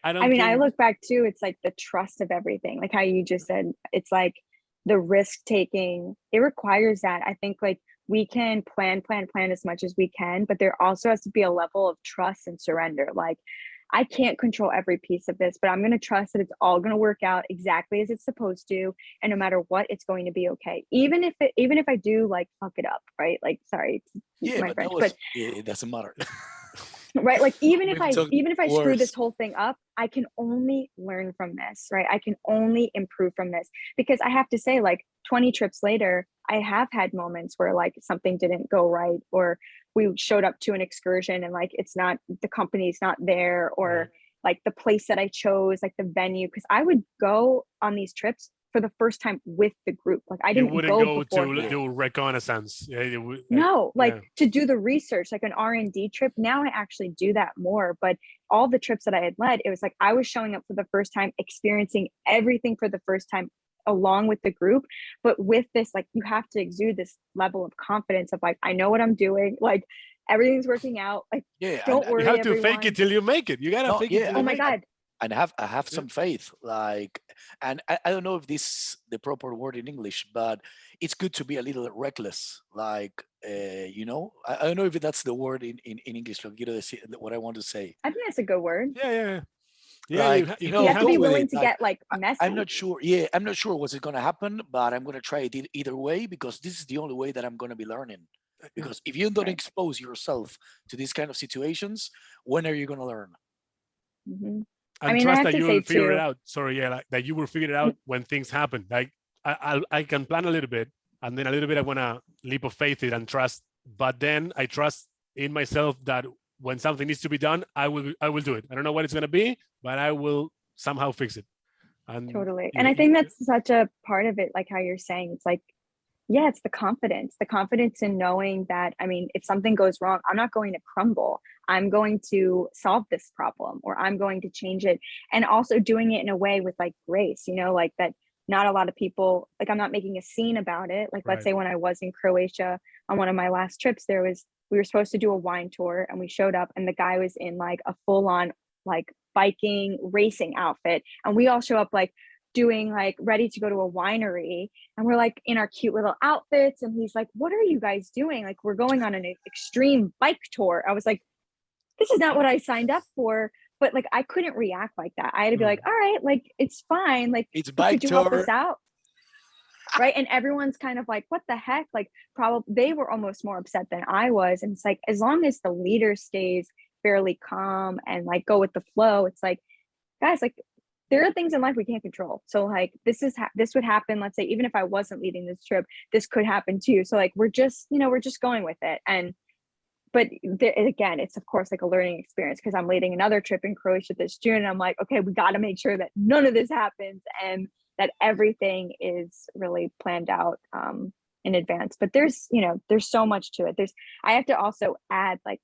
I look back too, it's like the trust of everything, like how you just said. It's like the risk taking, it requires that. I think like we can plan as much as we can, but there also has to be a level of trust and surrender. Like, I can't control every piece of this, but I'm going to trust that it's all going to work out exactly as it's supposed to. And no matter what, it's going to be okay. Even if I do like fuck it up, right? Like, sorry, my French, but it doesn't matter. Right? Like even if I screw this whole thing up, I can only learn from this, right? I can only improve from this, because I have to say, like 20 trips later, I have had moments where like something didn't go right, or we showed up to an excursion and like the company's not there, or like the place that I chose, like the venue, because I would go on these trips for the first time with the group. Like I didn't go to do reconnaissance. To do the research, like an R&D trip. Now I actually do that more, but all the trips that I had led, it was like I was showing up for the first time, experiencing everything for the first time along with the group. But with this, like you have to exude this level of confidence of like, I know what I'm doing, like everything's working out, like don't worry. You have to fake it till you make it. You gotta fake it till you make it. Oh my God. And I have some faith, like, and I don't know if this is the proper word in English, but it's good to be a little reckless, like, I don't know if that's the word in English. Lo quiero decir, what I want to say. I think that's a good word. Yeah. Like, you have to be willing to get like messy. I'm not sure. Yeah, I'm not sure what's going to happen, but I'm going to try it either way, because this is the only way that I'm going to be learning. Because if you don't expose yourself to these kind of situations, when are you going to learn? Mm-hmm. And trust that you will figure it out. That you will figure it out when things happen. Like I can plan a little bit, and then a little bit I want to leap of faith it and trust. But then I trust in myself that when something needs to be done, I will do it. I don't know what it's going to be, but I will somehow fix it. And totally. And I think that's such a part of it, like how you're saying, it's like, yeah, it's the confidence in knowing that, I mean, if something goes wrong, I'm not going to crumble. I'm going to solve this problem, or I'm going to change it. And also doing it in a way with like grace, like that not a lot of people, like I'm not making a scene about it. Like, let's say when I was in Croatia on one of my last trips, we were supposed to do a wine tour, and we showed up and the guy was in like a full on like biking racing outfit. And we all show up like doing like ready to go to a winery, and we're like in our cute little outfits, and he's like, what are you guys doing? Like, we're going on an extreme bike tour. I was like, this is not what I signed up for. But like, I couldn't react like that. I had to be like, all right, like, it's fine. Like, it's bike could you tour. help us out? Right. And everyone's kind of like, what the heck? Like, probably they were almost more upset than I was. And it's like, as long as the leader stays fairly calm and like go with the flow, it's like, guys, like, there are things in life we can't control. So like, this would happen. Let's say, even if I wasn't leading this trip, this could happen too. So like, we're just going with it. But again, it's of course like a learning experience, because I'm leading another trip in Croatia this June, and I'm like, okay, we got to make sure that none of this happens and that everything is really planned out in advance. But there's so much to it. I have to also add, like,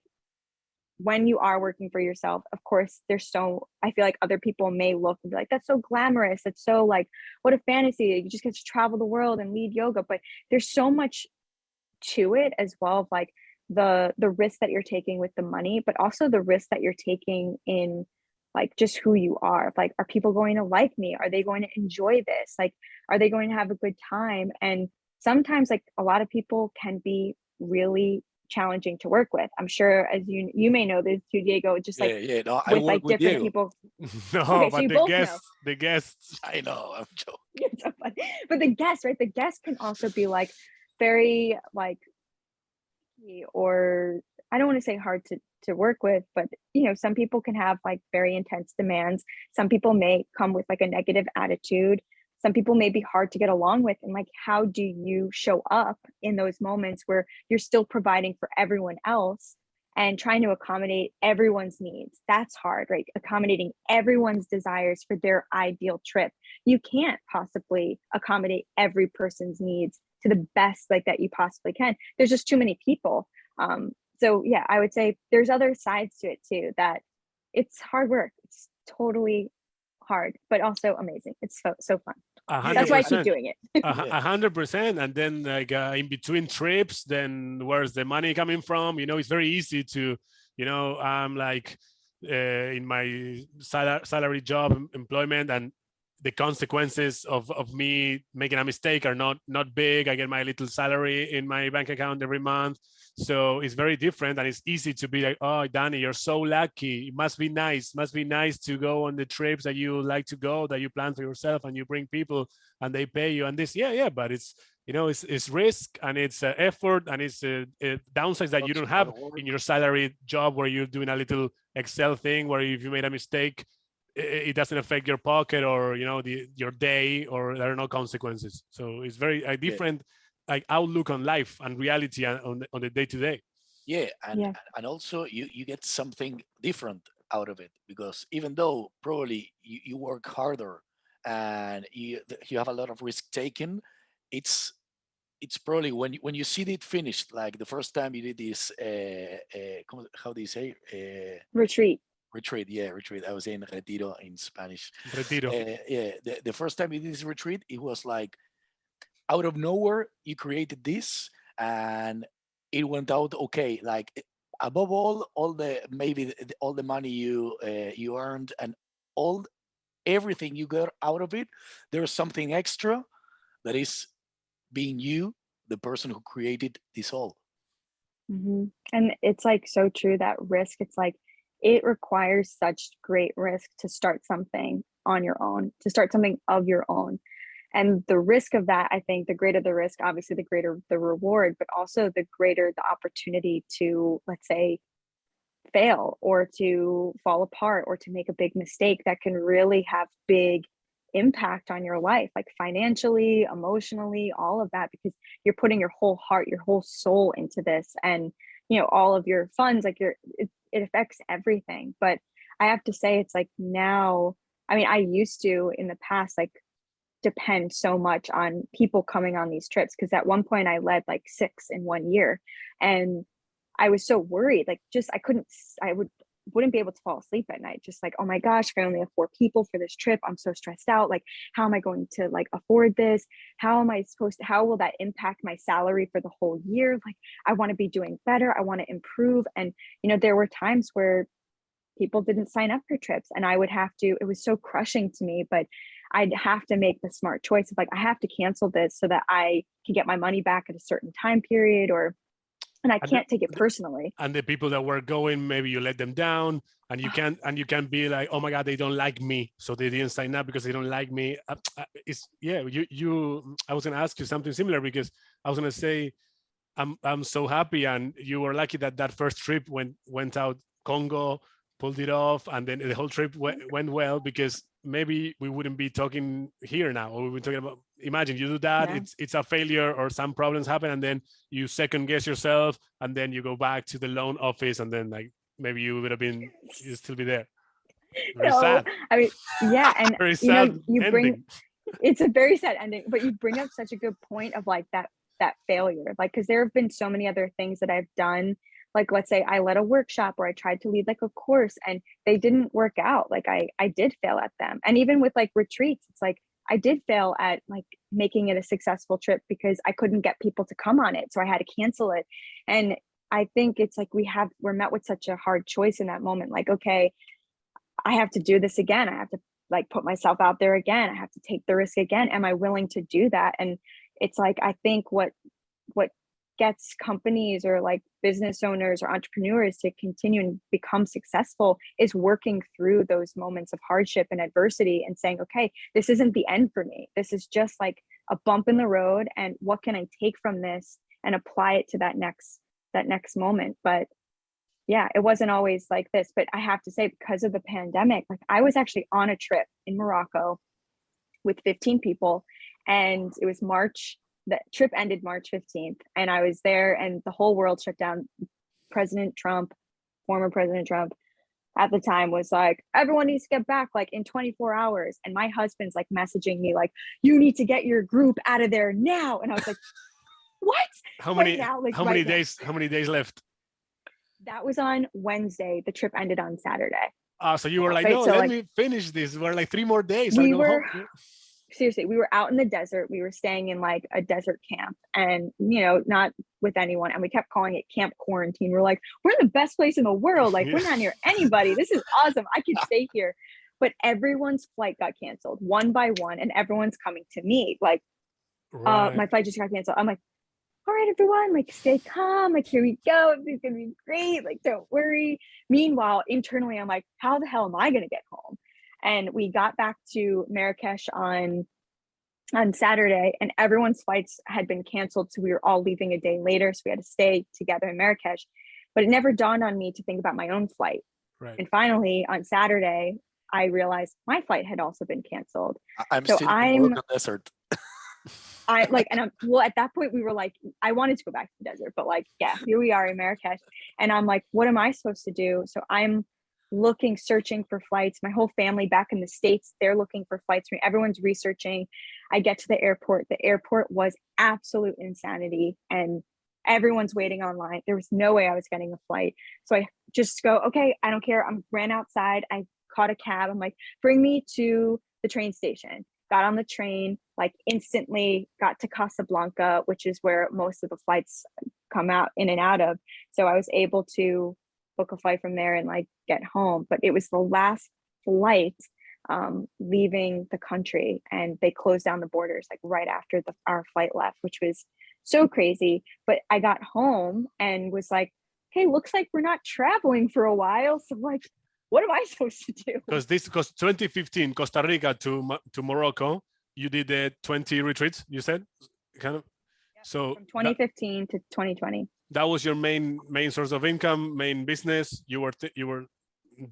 when you are working for yourself, of course, I feel like other people may look and be like, that's so glamorous. That's so like, what a fantasy. You just get to travel the world and lead yoga. But there's so much to it as well, of like the risk that you're taking with the money, but also the risk that you're taking in like just who you are. Like, are people going to like me? Are they going to enjoy this? Like, are they going to have a good time? And sometimes like a lot of people can be really challenging to work with. I'm sure, as you may know this too, Diego, just like no, with like different people. No, okay, but so the guests. I know, I'm joking. It's so funny. But the guests, right? The guests can also be like very like, or I don't want to say hard to work with, but some people can have like very intense demands. Some people may come with like a negative attitude. Some people may be hard to get along with. And like, how do you show up in those moments where you're still providing for everyone else and trying to accommodate everyone's needs? That's hard, right? Accommodating everyone's desires for their ideal trip. You can't possibly accommodate every person's needs to the best like that you possibly can. There's just too many people. So yeah, I would say there's other sides to it too, that it's hard work. It's totally hard, but also amazing. It's so fun. That's why I keep doing it. 100%. And then like in between trips, then where's the money coming from? It's very easy to, I'm like in my salary job employment, and the consequences of me making a mistake are not big. I get my little salary in my bank account every month. So it's very different, and it's easy to be like, oh, Dani, you're so lucky. It must be nice to go on the trips that you like to go, that you plan for yourself, and you bring people and they pay you. And this, but it's, it's risk, and it's effort, and it's downsides that you don't have in your salary job, where you're doing a little Excel thing, where if you made a mistake, it doesn't affect your pocket or your day, or there are no consequences. So it's very different like outlook on life and reality on the day-to-day. And also you get something different out of it, because even though probably you work harder and you have a lot of risk taken, it's probably when you see it finished, like the first time you did this how do you say retreat. I was saying retiro in Spanish. Retiro. The first time you did this retreat, it was like out of nowhere you created this, and it went out okay. Like, above all the maybe all the money you earned and everything you got out of it, there's something extra that is being you, the person who created this all. Mm-hmm. And it's like so true, that risk. It's like, it requires such great risk to start something on your own, to start something of your own. And the risk of that, I think the greater the risk, obviously the greater the reward, but also the greater the opportunity to, let's say, fail or to fall apart or to make a big mistake that can really have big impact on your life, like financially, emotionally, all of that, because you're putting your whole heart, your whole soul into this, and all of your funds, like it affects everything. But I have to say, it's like now, I mean, I used to in the past like depend so much on people coming on these trips, because at one point I led like 6 in 1 year, and I was so worried, like just I wouldn't be able to fall asleep at night. Just like, oh my gosh, if I only have 4 people for this trip, I'm so stressed out. Like, how am I going to like afford this? How will that impact my salary for the whole year? Like, I want to be doing better. I want to improve. And, you know, there were times where people didn't sign up for trips and I would have to, it was so crushing to me, but I'd have to make the smart choice of like, I have to cancel this so that I can get my money back at a certain time period, and I can't take it personally. And the people that were going, maybe you let them down, and you can't be like, oh my God, they don't like me, so they didn't sign up because they don't like me. I was gonna ask you something similar, because I was gonna say, I'm so happy, and you were lucky that first trip went out Congo, pulled it off, and then the whole trip went well, because maybe we wouldn't be talking here now, or we were talking about, imagine you do that, yeah. It's a failure or some problems happen, and then you second guess yourself, and then you go back to the loan office, and then like maybe you would have been, you'd still be there. Very sad. I mean, yeah, and very sad it's a very sad ending, but you bring up such a good point of like that failure, like, because there have been so many other things that I've done. Like, let's say I led a workshop or I tried to lead like a course and they didn't work out. Like I did fail at them. And even with like retreats, it's like I did fail at like making it a successful trip because I couldn't get people to come on it. So I had to cancel it. And I think it's like we're met with such a hard choice in that moment. Like, okay, I have to do this again. I have to like put myself out there again. I have to take the risk again. Am I willing to do that? And it's like, I think what gets companies or like business owners or entrepreneurs to continue and become successful is working through those moments of hardship and adversity and saying, okay, this isn't the end for me. This is just like a bump in the road. And what can I take from this and apply it to that next moment? But yeah, it wasn't always like this. But I have to say, because of the pandemic, like I was actually on a trip in Morocco with 15 people, and it was March. The trip ended March 15th, and I was there, and the whole world shut down. Former President Trump at the time was like, everyone needs to get back like in 24 hours. And my husband's like messaging me like, you need to get your group out of there now. And I was like, what? How many days left? That was on Wednesday. The trip ended on Saturday. So you were like, no, let me finish this. We're like 3 more days. Seriously, we were out in the desert. We were staying in like a desert camp, and you know, not with anyone. And we kept calling it Camp Quarantine. We're like, we're in the best place in the world. Like, we're not near anybody. This is awesome. I could stay here. But everyone's flight got canceled one by one, and everyone's coming to me like, my flight just got canceled. I'm like, all right, everyone, like, stay calm. Like, here we go. Everything's gonna be great. Like, don't worry. Meanwhile, internally, I'm like, how the hell am I gonna get home? And we got back to Marrakesh on Saturday, and everyone's flights had been canceled. So we were all leaving a day later. So we had to stay together in Marrakesh. But it never dawned on me to think about my own flight. Right. And finally, on Saturday, I realized my flight had also been canceled. I'm still in the desert. At that point we were like, I wanted to go back to the desert, but like, yeah, here we are in Marrakesh. And I'm like, what am I supposed to do? So I'm searching for flights. My whole family back in the States, they're looking for flights for me. Everyone's researching. I get to the airport. The airport was absolute insanity, and everyone's waiting online. There was no way I was getting a flight. So I just go, okay, I don't care. I ran outside. I caught a cab. I'm like, bring me to the train station. Got on the train, like instantly got to Casablanca, which is where most of the flights come out in and out of. So I was able to book a flight from there and like get home. But it was the last flight leaving the country, and they closed down the borders like right after our flight left, which was so crazy. But I got home and was like, hey, looks like we're not traveling for a while. So I'm like, what am I supposed to do? Because 2015, Costa Rica to Morocco, you did the 20 retreats, you said, kind of. Yep. So from 2015 to 2020. That was your main source of income, main business. You were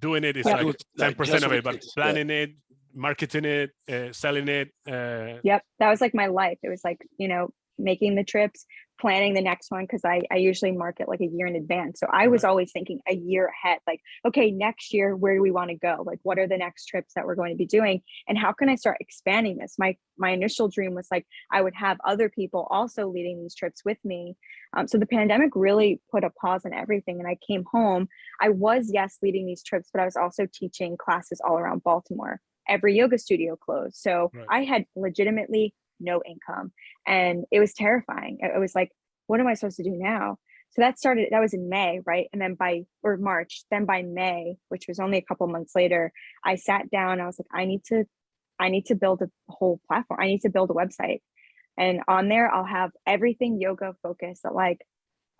doing it. It's like 10% of it, but planning it, marketing it, selling it. Yep, that was like my life. It was like, you know, making the trips, planning the next one, because I usually market like a year in advance. So I was always thinking a year ahead, like, okay, next year, where do we want to go? Like, what are the next trips that we're going to be doing? And how can I start expanding this? My initial dream was like, I would have other people also leading these trips with me. So the pandemic really put a pause on everything. And I came home. I was, yes, leading these trips, but I was also teaching classes all around Baltimore. Every yoga studio closed. So I had legitimately no income, and it was terrifying. It was like, what am I supposed to do now? So that was in May, right? And then March, then by May, which was only a couple months later, I sat down. I was like, I need to build a whole platform. I need to build a website. And on there, I'll have everything yoga focused. That, like,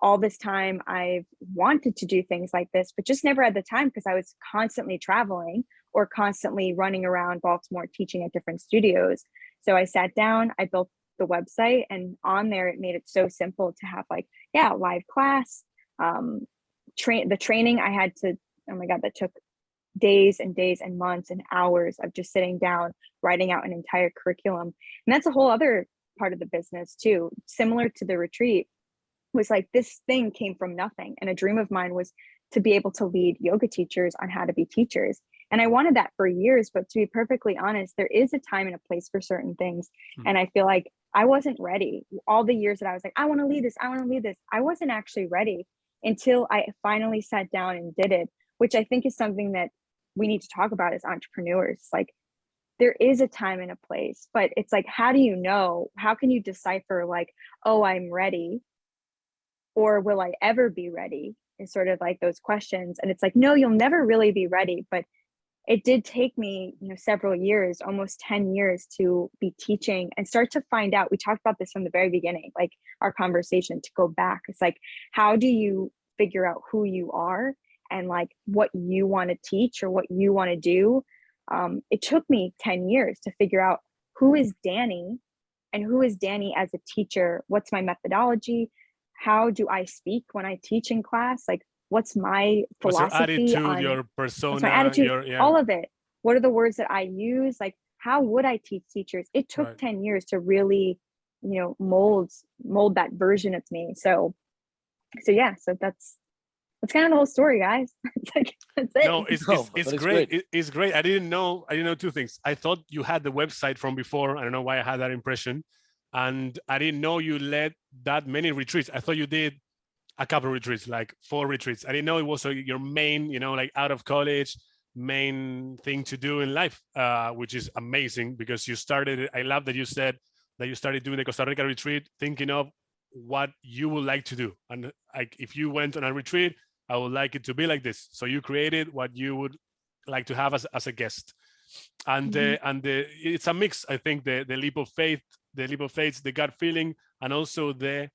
all this time I've wanted to do things like this, but just never had the time because I was constantly traveling or constantly running around Baltimore teaching at different studios. So I sat down, I built the website, and on there it made it so simple to have, like, live class, the training I had to, oh my God, that took days and days and months and hours of just sitting down, writing out an entire curriculum. And that's a whole other part of the business too. Similar to the retreat, was like, this thing came from nothing. And a dream of mine was to be able to lead yoga teachers on how to be teachers. And I wanted that for years, but to be perfectly honest, there is a time and a place for certain things. And I feel like I wasn't ready. All the years that I was like, I want to lead this, I wasn't actually ready until I finally sat down and did it, which I think is something that we need to talk about as entrepreneurs. Like, there is a time and a place, but it's like, how do you know? How can you decipher, like, oh, I'm ready, or will I ever be ready? Is sort of like those questions. And it's like, no, you'll never really be ready. But it did take me, several years, almost 10 years, to be teaching and start to find out. We talked about this from the very beginning, like our conversation, to go back. It's like, how do you figure out who you are and like what you want to teach or what you want to do? It took me 10 years to figure out who is Dani and who is Dani as a teacher. What's my methodology? How do I speak when I teach in class? Like, what's my philosophy? What's your attitude, your persona, what's my attitude, all of it. What are the words that I use? Like, how would I teach teachers? It took 10 years to really, mold that version of me. So that's kind of the whole story, guys. That's it. No, it's great. It's great. I didn't know two things. I thought you had the website from before. I don't know why I had that impression. And I didn't know you led that many retreats. I thought you did a couple of retreats, like 4 retreats. I didn't know it was your main, like out of college, main thing to do in life, which is amazing because you started. I love that you said that you started doing the Costa Rica retreat, thinking of what you would like to do. And like, if you went on a retreat, I would like it to be like this. So you created what you would like to have as a guest. And it's a mix. I think the leap of faith, the gut feeling, and also the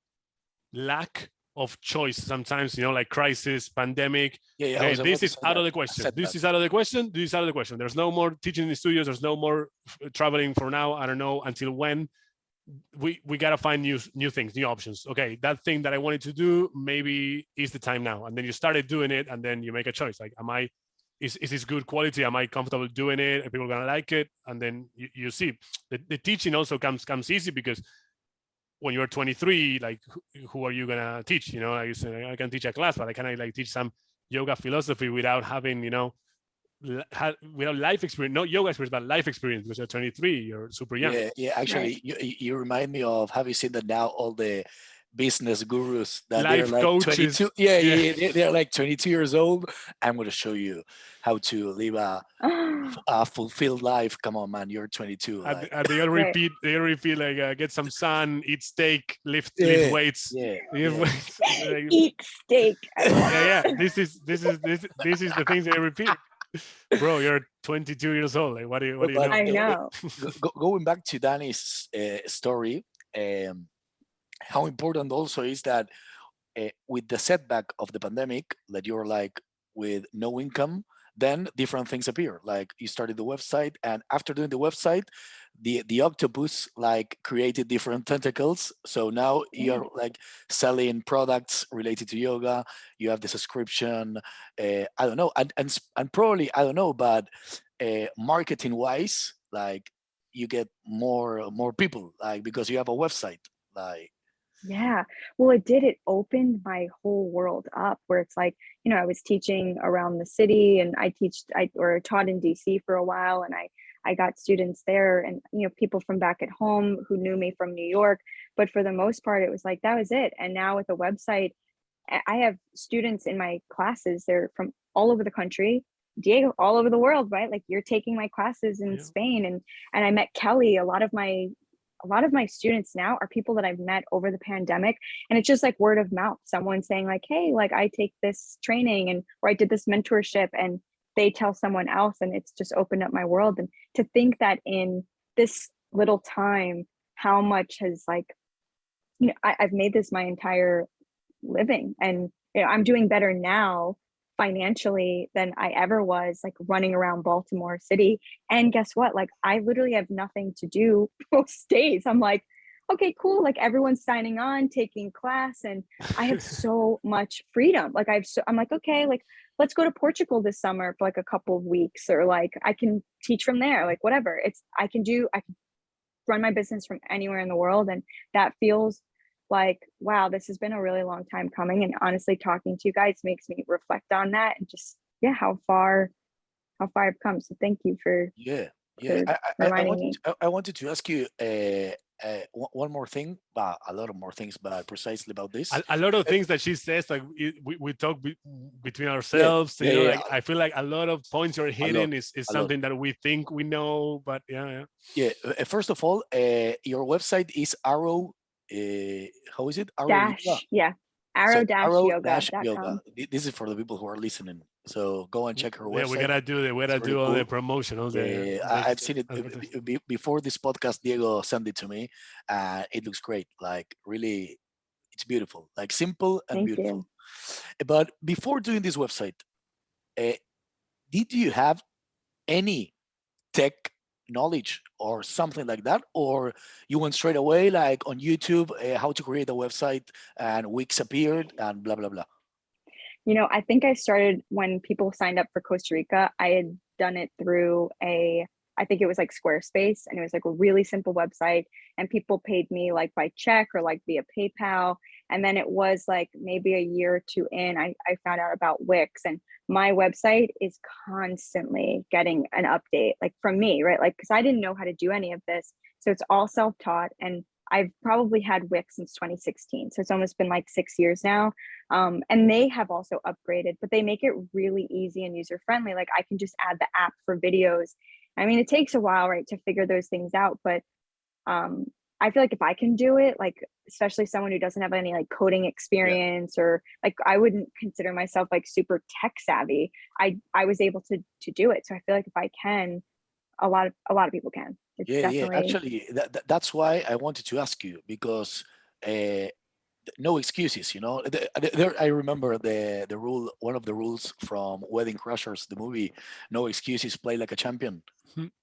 lack of choice sometimes, like crisis, pandemic. Okay, this is out of the question. This is out of the question. This is out of the question. There's no more teaching in the studios. There's no more traveling for now. I don't know until when. We got to find new things, new options. Okay, that thing that I wanted to do, maybe is the time now. And then you started doing it, and then you make a choice. Like, is this good quality? Am I comfortable doing it? Are people gonna like it? And then you see the teaching also comes easy, because when you're 23, like, who are you gonna teach? Like you say, I can teach a class, but I can like teach some yoga philosophy without having without life experience, not yoga experience, but life experience, because you're 23, you're super young. Yeah. Actually, you remind me of, have you seen that now, all the business gurus that life they're like coaches. 22? Yeah. They're like 22 years old. I'm going to show you how to live a fulfilled life. Come on, man, you're 22. They all repeat. They all repeat, like, get some sun, eat steak, lift weights. Eat steak. Yeah. This is the things they repeat. Bro, you're 22 years old. Like, what do you know? I know. Going back to Dani's story, how important also is that with the setback of the pandemic, that you're like with no income, then different things appear. Like, you started the website, and after doing the website, the octopus like created different tentacles. So now you're like selling products related to yoga. You have the subscription. I don't know, and probably, I don't know, but marketing wise, like, you get more people, like, because you have a website. Like, yeah, well, it did. It opened my whole world up where it's like, I was teaching around the city, and I taught in DC for a while, and I got students there, and people from back at home who knew me from New York. But for the most part, it was like that was it. And now with the website, I have students in my classes. They're from all over the country, Diego, all over the world, right? Like you're taking my classes in Spain, and I met Kelly. A lot of my students now are people that I've met over the pandemic, and it's just like word of mouth. Someone saying like, hey, like I take this training, or I did this mentorship, and they tell someone else, and it's just opened up my world. And to think that in this little time, how much has like, I've made this my entire living, and I'm doing better now financially than I ever was, like running around Baltimore City. And guess what? Like I literally have nothing to do most days. I'm like, okay, cool. Like everyone's signing on, taking class, and I have so much freedom. Like I'm like, okay, like let's go to Portugal this summer for like a couple of weeks, or like I can teach from there, like whatever. I can run my business from anywhere in the world. And that feels like, wow, this has been a really long time coming. And honestly, talking to you guys makes me reflect on that, and just how far I've come. So thank you for reminding me. I wanted to ask you one more thing, but a lot of more things, but precisely about this. A lot of things that she says, like we talk between ourselves. Like I feel like a lot of points you're hitting is something that we think we know, but First of all, your website is Arrow. How is it? Arrow-yoga.com. This is for the people who are listening. So go and check her website. We gotta do all the promotion. I've seen it before this podcast. Diego sent it to me. It looks great. Like really, it's beautiful. Like simple and beautiful. But before doing this website, did you have any tech knowledge or something like that, or you went straight away like on YouTube, how to create a website, and Wix appeared and blah blah blah? I think I started when people signed up for Costa Rica. I had done it through I think it was like Squarespace, and it was like a really simple website, and people paid me like by check or like via PayPal. And then it was like maybe a year or two in, I found out about Wix, and my website is constantly getting an update, like from me, right? Like, because I didn't know how to do any of this. So it's all self-taught, and I've probably had Wix since 2016. So it's almost been like 6 years now. And they have also upgraded, but they make it really easy and user-friendly. Like I can just add the app for videos. I mean, it takes a while, right, to figure those things out, but I feel like if I can do it, like especially someone who doesn't have any like coding experience, or like I wouldn't consider myself like super tech savvy, I was able to do it. So I feel like if I can, a lot of people can. It's definitely... Actually, that's why I wanted to ask you, because no excuses, I remember the rule, one of the rules from Wedding Crashers, the movie, no excuses, play like a champion.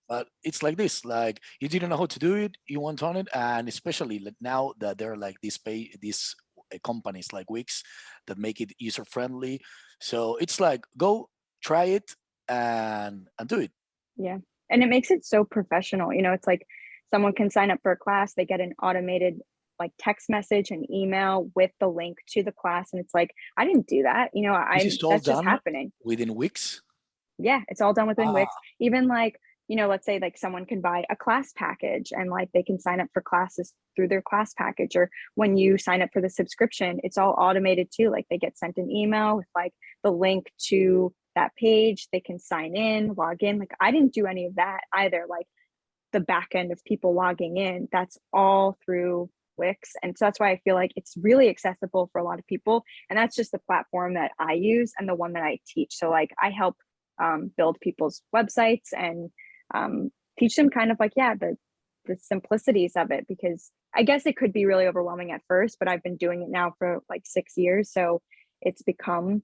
But it's like this, like you didn't know how to do it, you went on it, and especially now that there are like these companies like Wix that make it user friendly. So it's like, go try it and do it. Yeah, and it makes it so professional. It's like someone can sign up for a class, they get an automated like text message and email with the link to the class, and it's like, I didn't do that. That's just happening within Wix. Yeah, it's all done within Wix. Even like, let's say like someone can buy a class package, and like they can sign up for classes through their class package, or when you sign up for the subscription, it's all automated too. Like they get sent an email with like the link to that page, they can sign in, log in. Like I didn't do any of that either. Like the back end of people logging in, that's all through Wix. And so that's why I feel like it's really accessible for a lot of people. And that's just the platform that I use and the one that I teach. So like I help build people's websites and teach them kind of like, the simplicities of it, because I guess it could be really overwhelming at first, but I've been doing it now for like 6 years. So it's become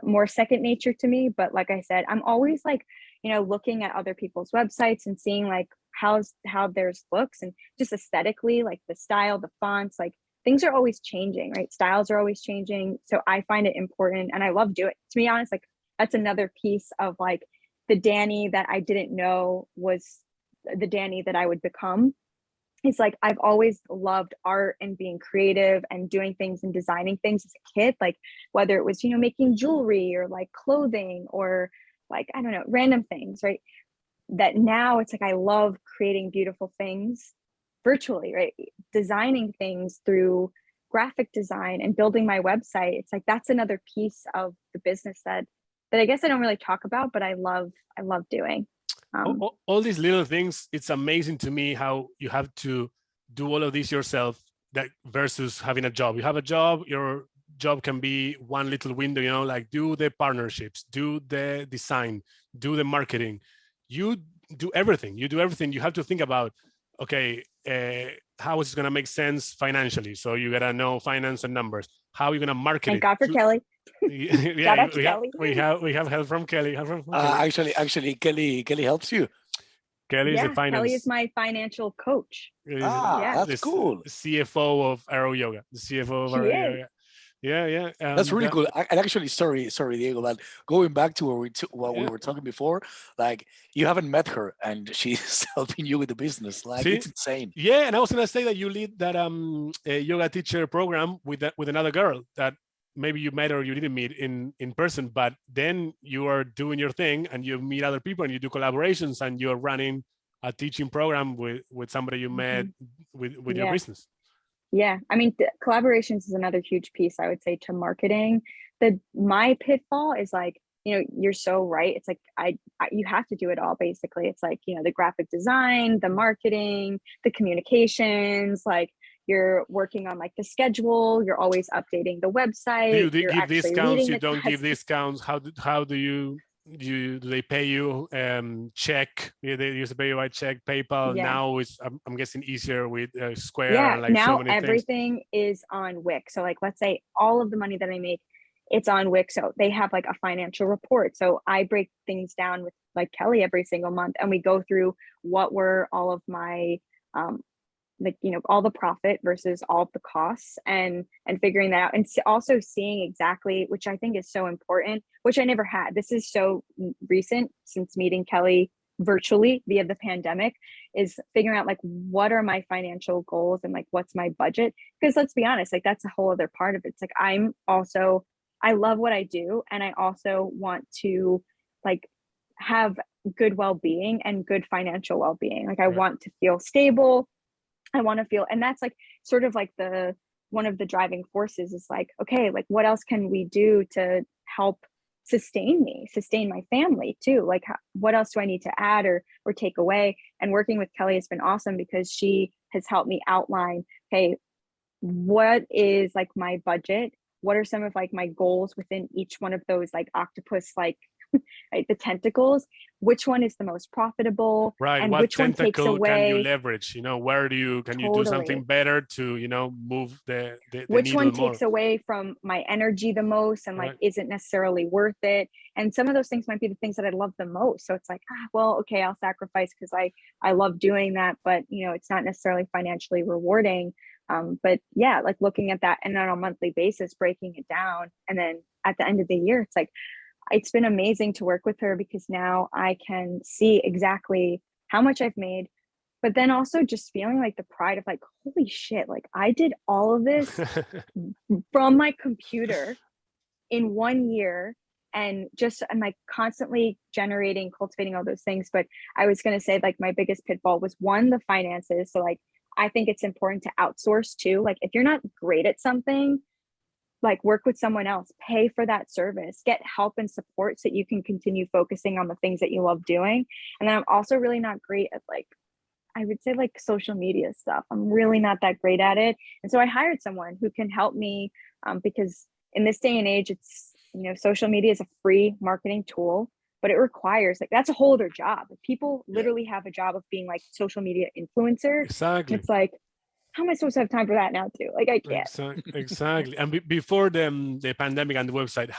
more second nature to me. But like I said, I'm always like, looking at other people's websites and seeing like how theirs looks, and just aesthetically, like the style, the fonts, like things are always changing, right? Styles are always changing. So I find it important, and I love doing it. To be honest, like that's another piece of like the Dani that I didn't know was the Dani that I would become, he's like, I've always loved art and being creative and doing things and designing things as a kid, like whether it was, making jewelry or like clothing or like, I don't know, random things, right? That now it's like, I love creating beautiful things virtually, right? Designing things through graphic design and building my website. It's like, that's another piece of the business that I guess I don't really talk about, but I love doing. All these little things, it's amazing to me how you have to do all of this yourself, that versus having a job. You have a job, your job can be one little window, like do the partnerships, do the design, do the marketing. You do everything. You have to think about, okay, how is it going to make sense financially? So you got to know finance and numbers. How are you going to market Thank it? God for Kelly. Yeah, Shout out to Kelly. we have help from Kelly. Actually, Kelly helps you. Kelly is the finance. Kelly is my financial coach. That's cool. CFO of Arrow Yoga. The CFO of Arrow Yoga. Yeah. That's really cool. And actually, sorry, Diego, but going back to what we were talking before, like you haven't met her and she's helping you with the business. Like it's insane. Yeah, and I was gonna say that you lead that yoga teacher program with another girl that maybe you met or you didn't meet in person, but then you are doing your thing and you meet other people and you do collaborations and you're running a teaching program with somebody you met with your business. Yeah, I mean, collaborations is another huge piece, I would say, to marketing. My pitfall is like, you're so right. It's like, you have to do it all, basically. It's like, the graphic design, the marketing, the communications, like you're working on like the schedule, you're always updating the website. Do you give discounts? You don't give discounts? How do they pay you check? They used to pay you by check, PayPal. Now it's I'm guessing easier with Square. And like now so many everything is on Wix. So like, let's say all of the money that I make, it's on Wix. So they have like a financial report. So I break things down with like Kelly every single month, and we go through what were all of my all the profit versus all of the costs, and figuring that out, and also seeing exactly, which I think is so important, which I never had. This is so recent since meeting Kelly virtually via the pandemic, is figuring out like, what are my financial goals and like, what's my budget? Because let's be honest, like that's a whole other part of it. It's like, I love what I do. And I also want to like have good well-being and good financial well-being. Like I want to feel stable. I want to feel, and that's like sort of like one of the driving forces is like, okay, like what else can we do to help sustain my family too? Like what else do I need to add or take away? And working with Kelly has been awesome because she has helped me outline, okay, what is like my budget? What are some of like my goals within each one of those like octopus, like right, the tentacles, which one is the most profitable, right? And what which one takes away, can you leverage? Where can you do something better to move the which one more? takes away from my energy the most, and like isn't necessarily worth it. And some of those things might be the things that I love the most. So it's like, well, okay, I'll sacrifice because I love doing that, but it's not necessarily financially rewarding. But yeah, like looking at that and on a monthly basis, breaking it down, and then at the end of the year, it's like, it's been amazing to work with her because now I can see exactly how much I've made, but then also just feeling like the pride of like, holy shit, like I did all of this from my computer in 1 year, and just I'm like constantly cultivating all those things. But I was going to say like my biggest pitfall was one, the finances. So like, I think it's important to outsource too. Like if you're not great at something, like work with someone else, pay for that service, get help and support so you can continue focusing on the things that you love doing. And then I'm also really not great at like, I would say like social media stuff. I'm really not that great at it. And so I hired someone who can help me because in this day and age, it's, social media is a free marketing tool, but it requires like, that's a whole other job. People literally have a job of being like social media influencer. Exactly. It's like, how am I supposed to have time for that now too? Like I can't. Exactly. And before the pandemic and the website,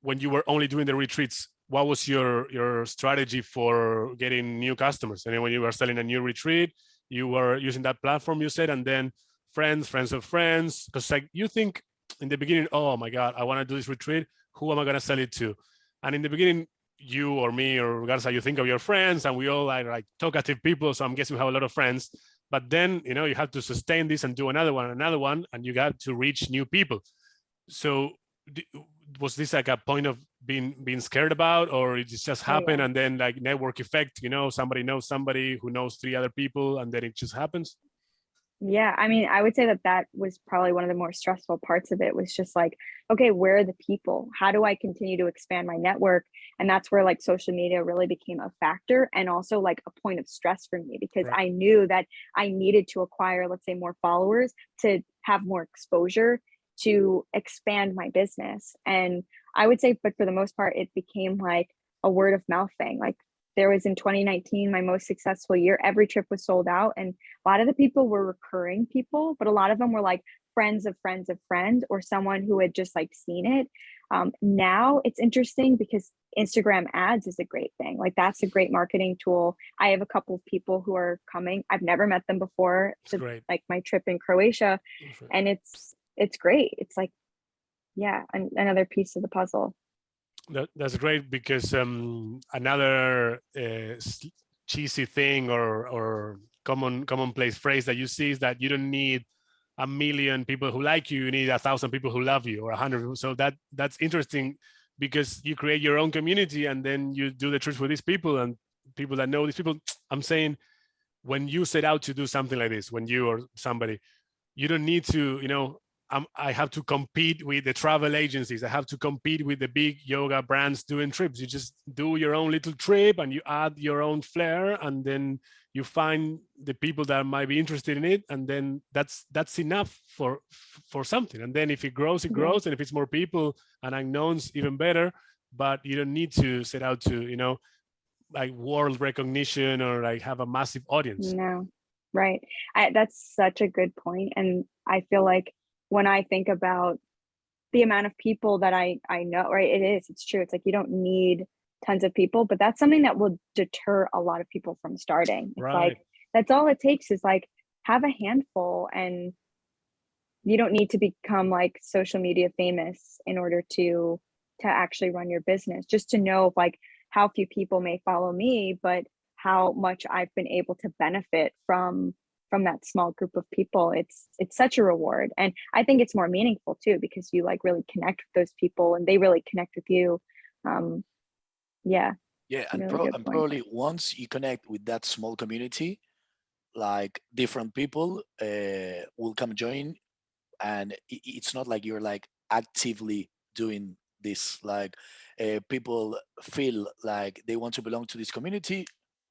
when you were only doing the retreats, what was your strategy for getting new customers? And when you were selling a new retreat, you were using that platform you said, and then friends of friends, because like you think in the beginning, oh my God, I want to do this retreat. Who am I going to sell it to? And in the beginning, you or me or Garza, you think of your friends, and we all are like talkative people. So I'm guessing we have a lot of friends. But then, you know, you have to sustain this and do another one, and you got to reach new people. So was this like a point of being scared about, or it just happened? And then like network effect, you know, somebody knows somebody who knows 3 other people, and then it just happens? Yeah, I mean, I would say that was probably one of the more stressful parts of it, was just like, okay, where are the people? How do I continue to expand my network? And that's where like social media really became a factor, and also like a point of stress for me, because I knew that I needed to acquire, let's say, more followers to have more exposure to expand my business. And I would say, but for the most part, it became like a word of mouth thing. Like, there was in 2019, my most successful year, every trip was sold out. And a lot of the people were recurring people, but a lot of them were like friends of friends of friends, or someone who had just like seen it. Now it's interesting because Instagram ads is a great thing. Like, that's a great marketing tool. I have a couple of people who are coming. I've never met them before to like my trip in Croatia. And it's great. It's like, yeah, another piece of the puzzle. That's great, because another cheesy thing or commonplace phrase that you see is that you don't need 1 million people who like you. You need 1,000 people who love you, or 100. So that's interesting, because you create your own community, and then you do the trips with these people and people that know these people. I'm saying, when you set out to do something like this, when you or somebody, you don't need to, you know, I have to compete with the travel agencies. I have to compete with the big yoga brands doing trips. You just do your own little trip, and you add your own flair, and then you find the people that might be interested in it, and then that's enough for something. And then if it grows, it grows, and if it's more people and unknowns, even better. But you don't need to set out to, you know, like world recognition or like have a massive audience. No, right. That's such a good point. And I feel like when I think about the amount of people that I know, right, it's true. It's like, you don't need tons of people, but that's something that will deter a lot of people from starting. It's like, that's all it takes, is like, have a handful, and you don't need to become like social media famous in order to actually run your business. Just to know like how few people may follow me, but how much I've been able to benefit from that small group of people. It's such a reward. And I think it's more meaningful too, because you like really connect with those people, and they really connect with you. Yeah, and, really and probably once you connect with that small community, like different people will come join, and it's not like you're like actively doing this. Like people feel like they want to belong to this community,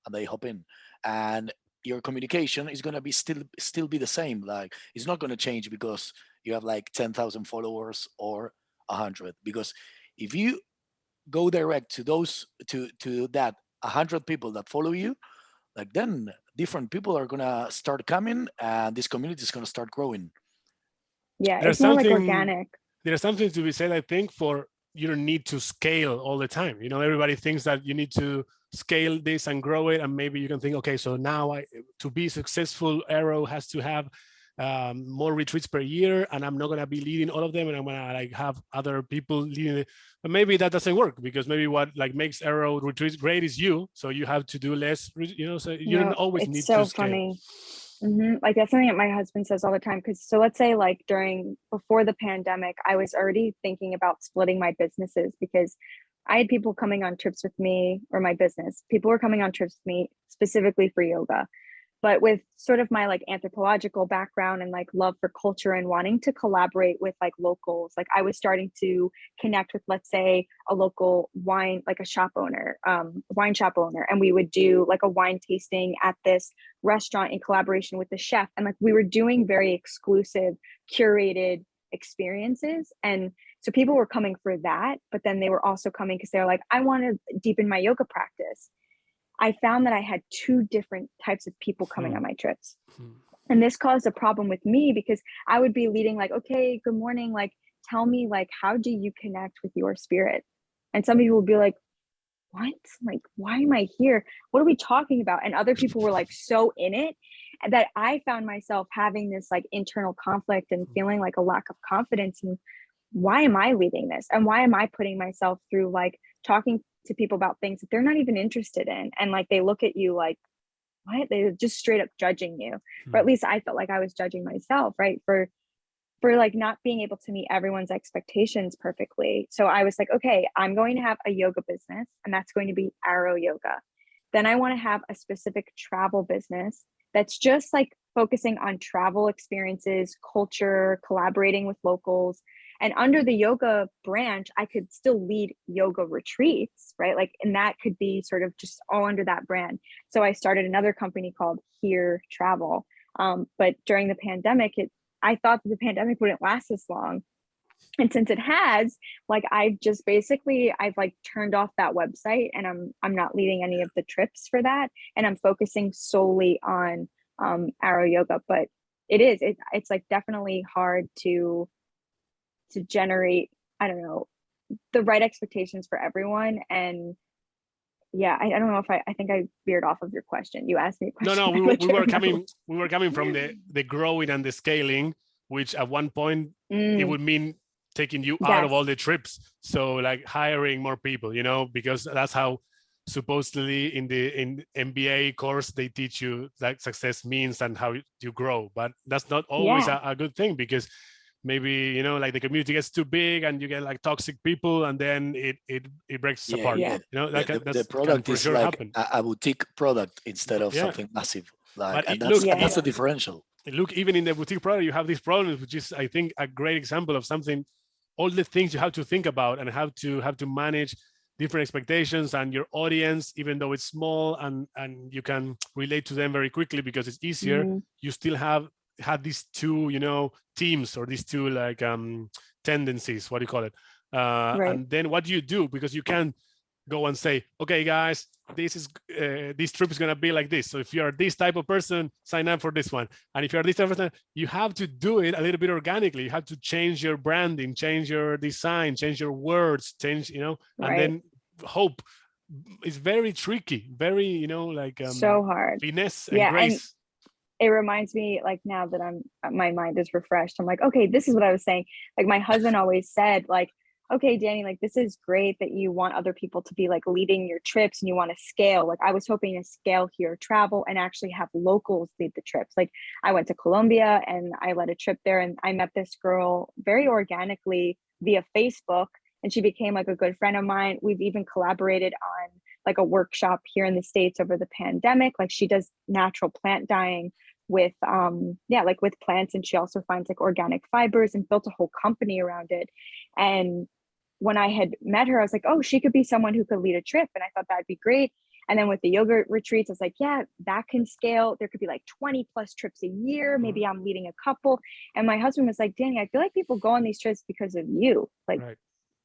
and they hop in, and your communication is going to be still be the same. Like, it's not going to change because you have like 10,000 followers or 100, because if you go direct to those to that 100 people that follow you, like, then different people are going to start coming, and this community is going to start growing. Yeah, it's more like organic. There's something to be said, I think, for you don't need to scale all the time. You know, everybody thinks that you need to scale this and grow it, and maybe you can think, okay, so now to be successful, Arrow has to have more retreats per year, and I'm not going to be leading all of them, and I'm going to like have other people leading it. But maybe that doesn't work, because maybe what like makes Arrow retreats great is you. So you have to do less, you know, so you don't always need to scale. It's so funny. Like, that's something that my husband says all the time. Because so let's say like before the pandemic, I was already thinking about splitting my businesses, because I had people coming on trips with me, or my business, people were coming on trips with me specifically for yoga. But with sort of my like anthropological background and like love for culture and wanting to collaborate with like locals, like I was starting to connect with, let's say, a local wine, like a shop owner, wine shop owner. And we would do like a wine tasting at this restaurant in collaboration with the chef. And like, we were doing very exclusive, curated experiences. And so people were coming for that, but then they were also coming because they were like, I want to deepen my yoga practice. I found that I had 2 different types of people coming on my trips. And this caused a problem with me, because I would be leading like, okay, good morning. Like, tell me, like, how do you connect with your spirit? And some people would be like, what? Like, why am I here? What are we talking about? And other people were like so in it that I found myself having this like internal conflict and feeling like a lack of confidence. And why am I leading this? And why am I putting myself through like talking to people about things that they're not even interested in? And like, they look at you like, what? They're just straight up judging you. Or at least I felt like I was judging myself, right? For like not being able to meet everyone's expectations perfectly. So I was like, okay, I'm going to have a yoga business, and that's going to be Arrow Yoga. Then I want to have a specific travel business that's just like focusing on travel experiences, culture, collaborating with locals. And under the yoga branch, I could still lead yoga retreats, right? Like, and that could be sort of just all under that brand. So I started another company called Here Travel. But during the pandemic, I thought that the pandemic wouldn't last this long. And since it has, like, I've like turned off that website, and I'm not leading any of the trips for that. And I'm focusing solely on Arrow Yoga. But it's like definitely hard to generate, I don't know, the right expectations for everyone. And yeah, I don't know if I think I veered off of your question. You asked me a question. No, we were coming from the growing and the scaling, which at one point it would mean taking you out of all the trips. So like hiring more people, because that's how supposedly in the MBA course they teach you like success means and how you grow. But that's not always a good thing, because maybe like the community gets too big and you get like toxic people, and then it breaks apart. The product is like a boutique product instead of something massive, like, and that's a differential. Look, even in the boutique product you have these problems, which is, I think, a great example of something, all the things you have to think about and have to manage different expectations and your audience, even though it's small and you can relate to them very quickly because it's easier. You still have these two teams, or these two like tendencies, what do you call it, and then what do you do? Because you can go and say, okay guys, this trip is going to be like this, so if you're this type of person, sign up for this one. And if you're this type of person, you have to do it a little bit organically. You have to change your branding, change your design, change your words, change and then hope. It's very tricky, very so hard, finesse and grace. And it reminds me, like, now that my mind is refreshed, I'm like, okay, this is what I was saying. Like, my husband always said, like, okay, Dani, like, this is great that you want other people to be like leading your trips and you want to scale. Like, I was hoping to scale Here Travel and actually have locals lead the trips. Like, I went to Colombia and I led a trip there, and I met this girl very organically via Facebook, and she became like a good friend of mine. We've even collaborated on like a workshop here in the States over the pandemic. Like, she does natural plant dyeing with with plants, and she also finds like organic fibers, and built a whole company around it. And when I had met her, I was like, oh, she could be someone who could lead a trip. And I thought that'd be great. And then with the yoga retreats, I was like, yeah, that can scale. There could be like 20 plus trips a year. Maybe I'm leading a couple. And my husband was like, Dani, I feel like people go on these trips because of you. Like,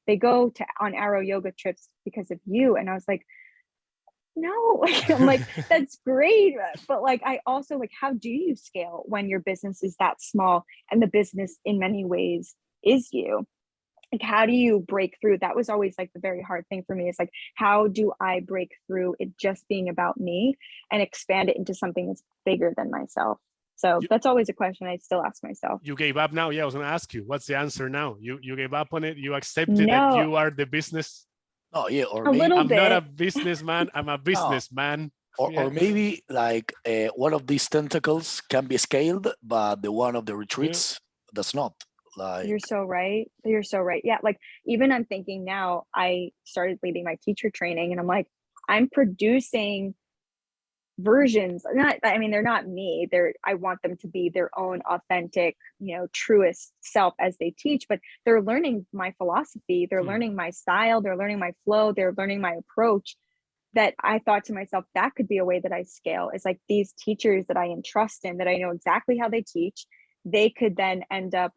they go on Arrow Yoga trips because of you. And I was like, no, I'm like, that's great. But like, I also like, how do you scale when your business is that small and the business in many ways is you? Like, how do you break through? That was always like the very hard thing for me. It's like, how do I break through it just being about me and expand it into something that's bigger than myself? So that's always a question I still ask myself. You gave up now? Yeah, I was going to ask you, what's the answer now? You gave up on it? You accepted that you are the business? Oh yeah, or maybe I'm not a businessman. I'm a businessman. Or maybe like one of these tentacles can be scaled, but the one of the retreats does not. Like, you're so right. Yeah, like, even I'm thinking now, I started leading my teacher training, and I'm like, I'm producing versions. They're not me. I want them to be their own authentic, truest self as they teach, but they're learning my philosophy, they're learning my style, they're learning my flow, they're learning my approach. That I thought to myself, that could be a way that I scale, is like these teachers that I entrust in, that I know exactly how they teach. They could then end up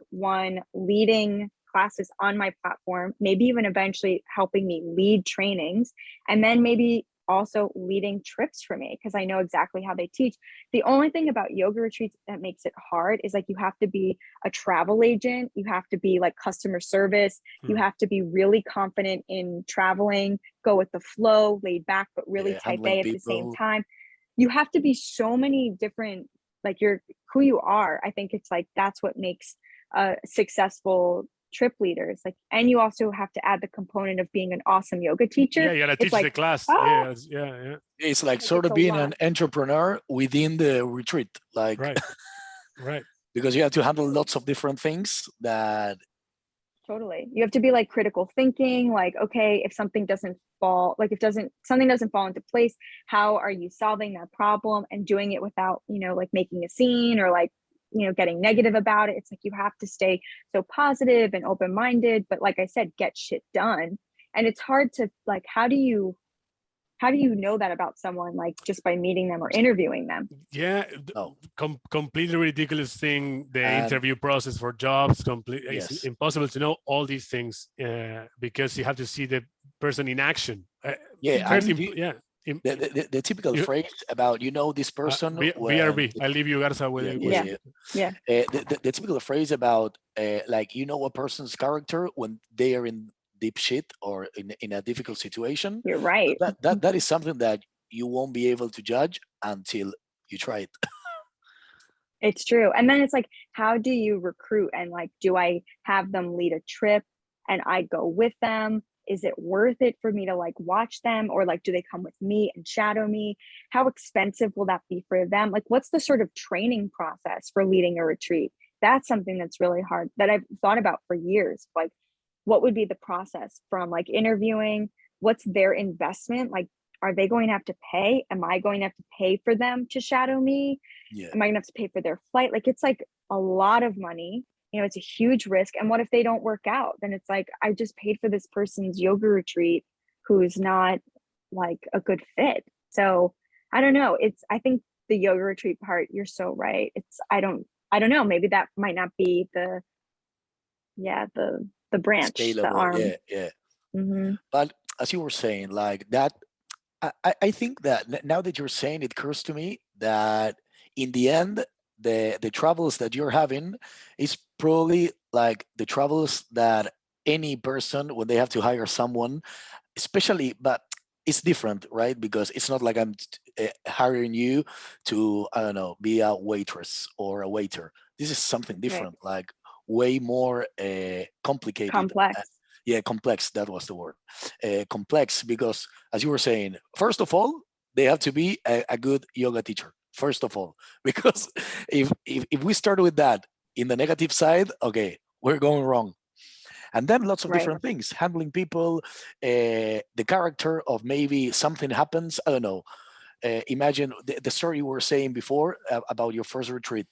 leading classes on my platform, maybe even eventually helping me lead trainings, and then maybe also leading trips for me, because I know exactly how they teach. The only thing about yoga retreats that makes it hard is like, you have to be a travel agent, you have to be like customer service, you have to be really confident in traveling, go with the flow, laid back but really type A at the same time. You have to be so many different, like, you're who you are. I think it's like, that's what makes a successful trip leaders, like, and you also have to add the component of being an awesome yoga teacher. Yeah, you gotta teach the class. Yeah. It's like sort of being an entrepreneur within the retreat, like right. Because you have to handle lots of different things that. Totally. You have to be like critical thinking, like, okay, if something doesn't fall, like if something doesn't fall into place, how are you solving that problem and doing it without, like making a scene or like, getting negative about it. It's like you have to stay so positive and open-minded, but like I said, get shit done. And it's hard to like, how do you know that about someone, like just by meeting them or interviewing them? Yeah, completely ridiculous thing. The interview process for jobs, it's impossible to know all these things because you have to see the person in action. The typical phrase about this person. BRB. I leave you, Garza. The typical phrase about like a person's character when they are in deep shit or in a difficult situation. You're right. That is something that you won't be able to judge until you try it. It's true. And then it's like, how do you recruit? And like, do I have them lead a trip and I go with them? Is it worth it for me to like watch them, or like do they come with me and shadow me? How expensive will that be for them? Like, what's the sort of training process for leading a retreat? That's something that's really hard that I've thought about for years. Like, what would be the process from like interviewing? What's their investment? Like, are they going to have to pay? Am I going to have to pay for them to shadow me? Am I going to have to pay for their flight? Like, it's like a lot of money. It's a huge risk. And what if they don't work out? Then it's like, I just paid for this person's yoga retreat who's not like a good fit. So I don't know. I think the yoga retreat part, you're so right. I don't know. Maybe that might not be the branch, scalable, the arm. Mm-hmm. But as you were saying, like that, I think that now that you're saying, it occurs to me that in the end, the travels that you're having is probably like the travels that any person, when they have to hire someone, especially, but it's different, right? Because it's not like I'm hiring you to, I don't know, be a waitress or a waiter. This is something different, like way more complicated. Complex. Complex. That was the word. Complex, because as you were saying, first of all, they have to be a good yoga teacher. First of all, because if we start with that in the negative side, okay, we're going wrong. And then lots of different things, handling people, the character of maybe something happens. I don't know. Imagine the story you were saying before about your first retreat.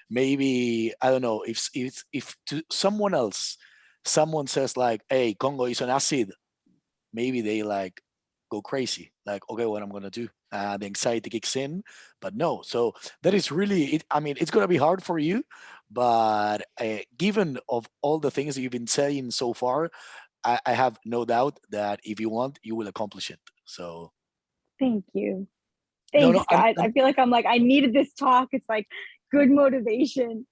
Maybe, I don't know, if to someone else, someone says like, hey, Congo is on acid, maybe they like go crazy. Like, okay, what I'm going to do? The anxiety kicks in, but no. So that is really, it's going to be hard for you, but given of all the things that you've been saying so far, I have no doubt that if you want, you will accomplish it. So. Thank you. Thanks, guys. I feel like I needed this talk. It's like good motivation.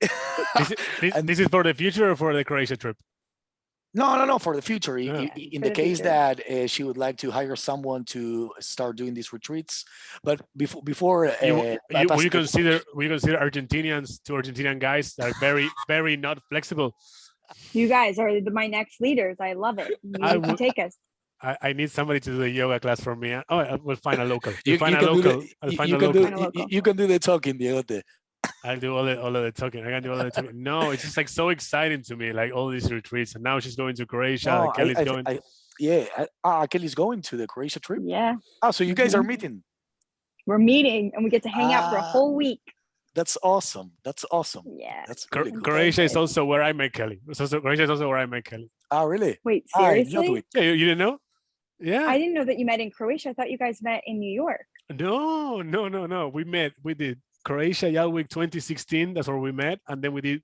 This is for the future or for the Croatia trip? No, for the future. In the case that she would like to hire someone to start doing these retreats, but before we consider Argentinian guys that are very, very not flexible. You guys are my next leaders. I love it. You can take us. I need somebody to do the yoga class for me. Oh, we'll find a local. You can do the talking, Diego. I'll do all of the talking. I can do all of the talking. No, it's just like so exciting to me, like all these retreats. And now she's going to Croatia. Kelly's going. Kelly's going to the Croatia trip. Yeah. Oh, so you guys are meeting? We're meeting, and we get to hang out for a whole week. That's awesome. Yeah. That's really cool. Croatia is also where I met Kelly. Croatia is also where I met Kelly. Oh, really? Wait, seriously? Yeah, you didn't know? Yeah. I didn't know that you met in Croatia. I thought you guys met in New York. No. We did Croatia Yacht Week 2016. That's where we met. And then we did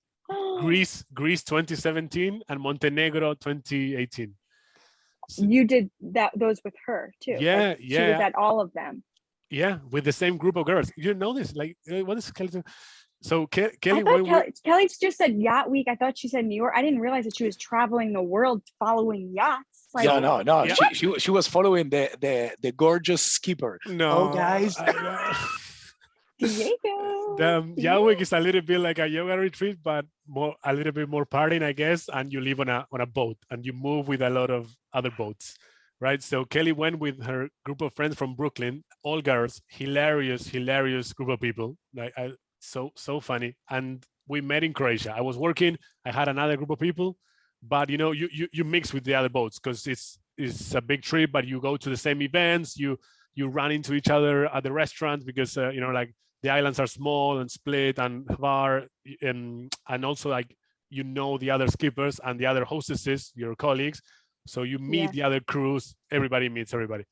Greece 2017 and Montenegro 2018. So, you did those with her too. Yeah. She was at all of them. Yeah, with the same group of girls. You didn't know this? Like, what is Kelly doing? So Kelly, Kelly just said Yacht Week. I thought she said New York. I didn't realize that she was traveling the world following yachts. Like, no. Yeah. She was following the gorgeous skipper. No, guys. Diego. Yeah week is a little bit like a yoga retreat, but a little bit more partying, I guess. And you live on a boat, and you move with a lot of other boats, right? So Kelly went with her group of friends from Brooklyn, all girls, hilarious group of people, like so funny. And we met in Croatia. I was working, I had another group of people, but you mix with the other boats because it's a big trip, but you go to the same events, you run into each other at the restaurants because like the islands are small and split and far, and also like the other skippers and the other hostesses, your colleagues, so you meet the other crews, everybody meets everybody.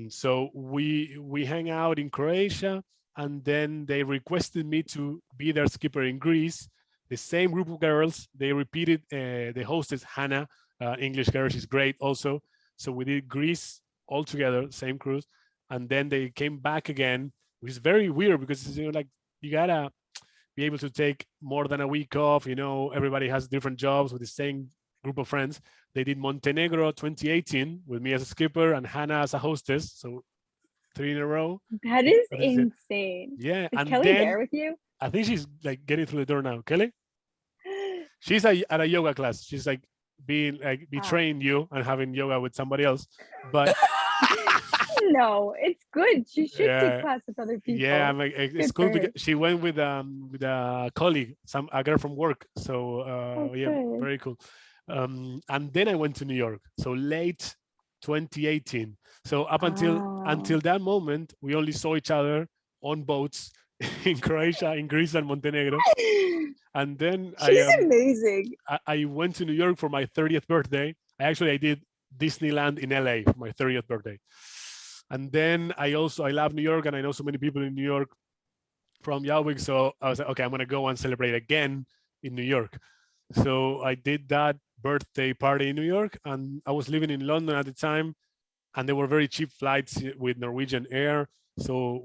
So we hang out in Croatia, and then they requested me to be their skipper in Greece. The same group of girls, they repeated, the hostess Hannah, English girl, she's great also. So we did Greece all together, same cruise, and then they came back again, which is very weird because like you gotta be able to take more than a week off. Everybody has different jobs with the same group of friends. They did Montenegro 2018 with me as a skipper and Hannah as a hostess. So 3 in a row. That is insane. Yeah. Is and Kelly then, there with you? I think she's like getting through the door now. Kelly? She's at a yoga class. She's like betraying you and having yoga with somebody else. But no, it's good. She should take class with other people. Yeah, I'm like, it's cool because she went with a colleague, a girl from work. So very cool. And then I went to New York. So late 2018. So up until that moment, we only saw each other on boats in Croatia, in Greece, and Montenegro. And then she's amazing. I went to New York for my 30th birthday. I did Disneyland in LA for my 30th birthday. And then I love New York, and I know so many people in New York from Yawig. So I was like, okay, I'm going to go and celebrate again in New York. So I did that birthday party in New York, and I was living in London at the time, and there were very cheap flights with Norwegian Air. So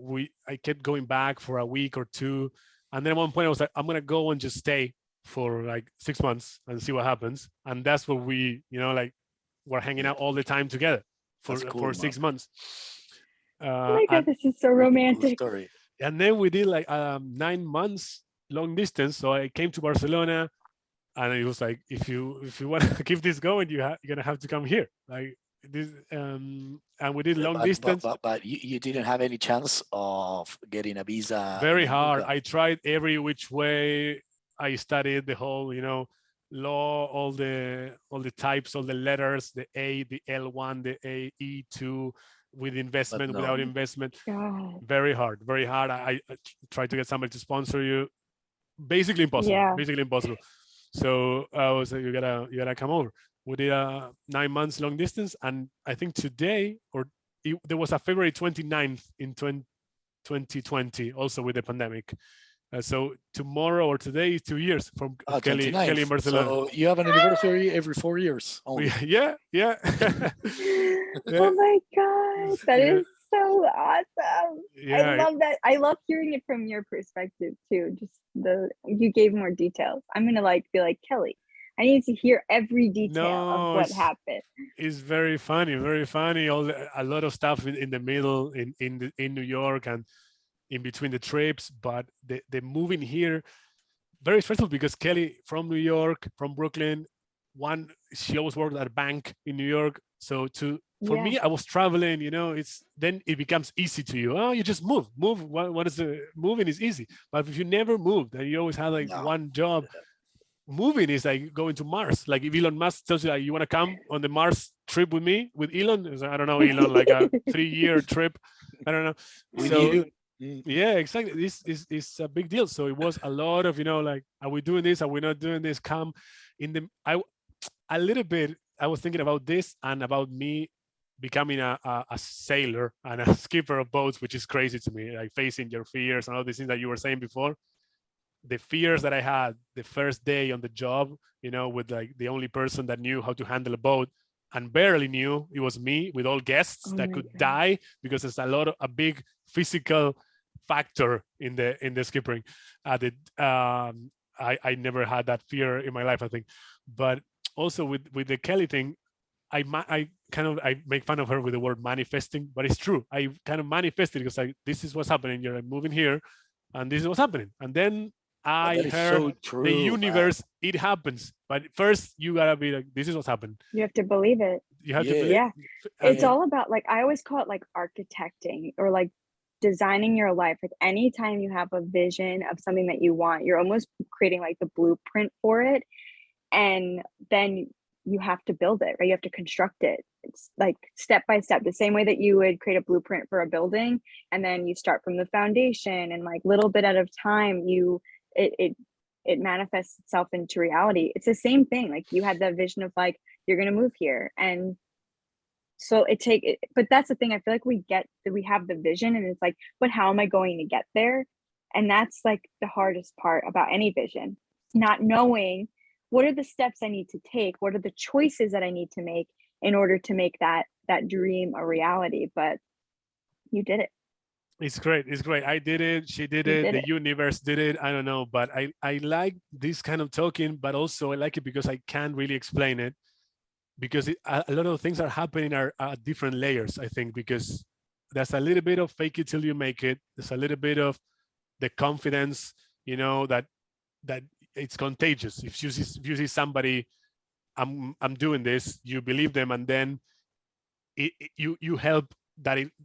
I kept going back for a week or two. And then at one point I was like, I'm going to go and just stay for like 6 months and see what happens. And that's what we, we're hanging out all the time together for 6 months. Oh my God, this is so romantic. Cool story. And then we did like 9 months long distance. So I came to Barcelona, and it was like, if you want to keep this going, you're gonna have to come here. Like this, and we did long distance. But you didn't have any chance of getting a visa. Very hard. I tried every which way. I studied the whole, law, all the types, all the letters, the A, the L1, the A, E2, with investment, without investment. God. Very hard. I tried to get somebody to sponsor you. Basically impossible. Yeah. Basically impossible. So I was like, you gotta come over. We did a 9 months long distance, and I think today, there was a February 29th in 2020, also with the pandemic. So tomorrow or today is 2 years from Kelly in Barcelona. So you have an anniversary every 4 years. Only. Yeah. Oh my God, that is so awesome. I love that. I love hearing it from your perspective too. Just you gave more details. I'm gonna be like, Kelly, I need to hear every detail of what happened. It's very funny, very funny. A lot of stuff in the middle, in New York, and in between the trips. But the moving here, very stressful because Kelly from New York, from Brooklyn, she always worked at a bank in New York. So for me, I was traveling, then it becomes easy to you. Oh, you just move. What is moving is easy. But if you never moved and you always had one job, moving is like going to Mars. Like if Elon Musk tells you like, you want to come on the Mars trip with me, with Elon? It's like, I don't know, Elon, like a 3-year trip. I don't know. So yeah, exactly. This is a big deal. So it was a lot of, like, are we doing this? Are we not doing this? Come in a little bit. I was thinking about this and about me becoming a sailor and a skipper of boats, which is crazy to me, like facing your fears and all these things that you were saying before. The fears that I had the first day on the job, with like the only person that knew how to handle a boat and barely knew, it was me, with all guests that could die because there's a big physical factor in the skippering. I never had that fear in my life, I think. But also with the Kelly thing, I make fun of her with the word manifesting, but it's true. I kind of manifested because this is what's happening. You're moving here. and this is what's happening. And then I that is heard so true, the man. universe, it happens. But first you gotta be like, this is what's happened. You have to believe it. You have to Yeah. believe. Yeah. And It's all about, like, I always call it like architecting or like designing your life. Like anytime you have a vision of something that you want, you're almost creating like the blueprint for it. And then you have to build it, right? You have to construct it. It's like step by step, the same way that you would create a blueprint for a building. And then you start from the foundation, and like little bit at a time, it manifests itself into reality. It's the same thing. Like you had the vision of like, you're going to move here. And so but that's the thing. I feel like we have the vision, and it's like, but how am I going to get there? And that's like the hardest part about any vision, not knowing what are the steps I need to take, what are the choices that I need to make in order to make that dream a reality. But you did it. it's great. It's great. I did it. She did it. The universe did it. I don't know, but I like this kind of talking, but also I like it because I can't really explain it, because a lot of things are happening are at different layers, I think, because there's a little bit of fake it till you make it. There's a little bit of the confidence, that it's contagious. If you see somebody, I'm doing this, you believe them, and then you help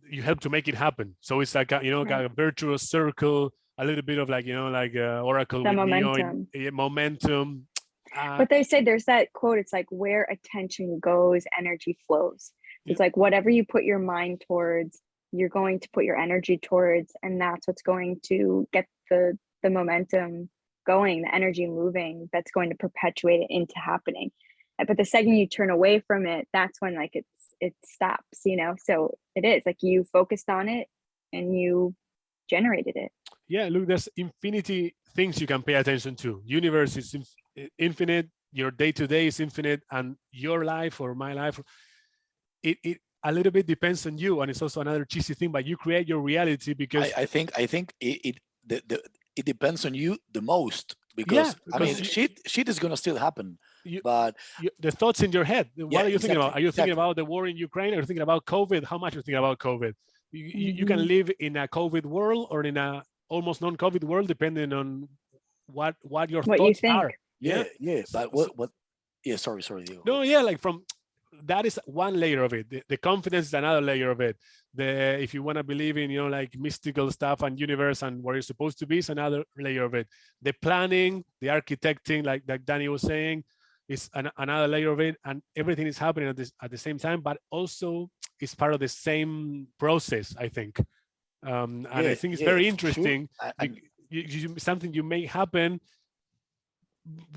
you help to make it happen. So it's like a virtuous circle, a little bit of like oracle the with momentum. Momentum. But they say there's that quote, it's like where attention goes, energy flows. It's like whatever you put your mind towards, you're going to put your energy towards, and that's what's going to get the momentum going, the energy moving, that's going to perpetuate it into happening. But the second you turn away from it, that's when like it stops, so it is like you focused on it and you generated it. Yeah, look, there's infinity things you can pay attention to. Universe is infinite, your day-to-day is infinite, and your life or my life, it a little bit depends on you. And it's also another cheesy thing, but you create your reality, because I think it depends on you the most, because I mean shit is gonna still happen. But the thoughts in your head, what are you thinking about? Are you thinking about the war in Ukraine? Are you thinking about COVID? How much are you thinking about COVID? You can live in a COVID world or in a almost non-COVID world, depending on what your thoughts are. Yeah. But what? Yeah, sorry, Diego. No, yeah, like from that is one layer of it. The confidence is another layer of it. If you want to believe in like mystical stuff and universe and where you're supposed to be, is another layer of it. The planning, the architecting, like Dani was saying, is another layer of it, and everything is happening at the same time, but also it's part of the same process, I think. And I think it's very interesting. Sure. Something you make happen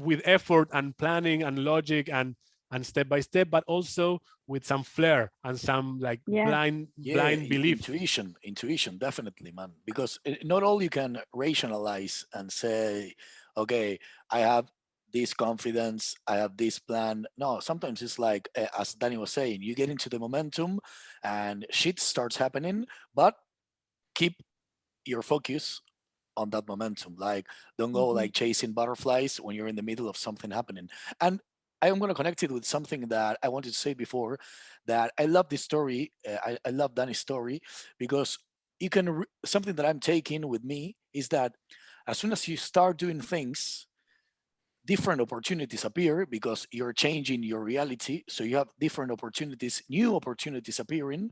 with effort and planning and logic and step by step, but also with some flair and some like blind belief. Intuition, definitely, man. Because not all you can rationalize and say, okay, I have this confidence, I have this plan. No, sometimes it's like, as Dani was saying, you get into the momentum and shit starts happening, but keep your focus on that momentum. Like, don't go like chasing butterflies when you're in the middle of something happening. And I am going to connect it with something that I wanted to say before, that I love this story. I love Dani's story, because you can, something that I'm taking with me is that as soon as you start doing things, different opportunities appear, because you're changing your reality. So you have different opportunities, new opportunities appearing.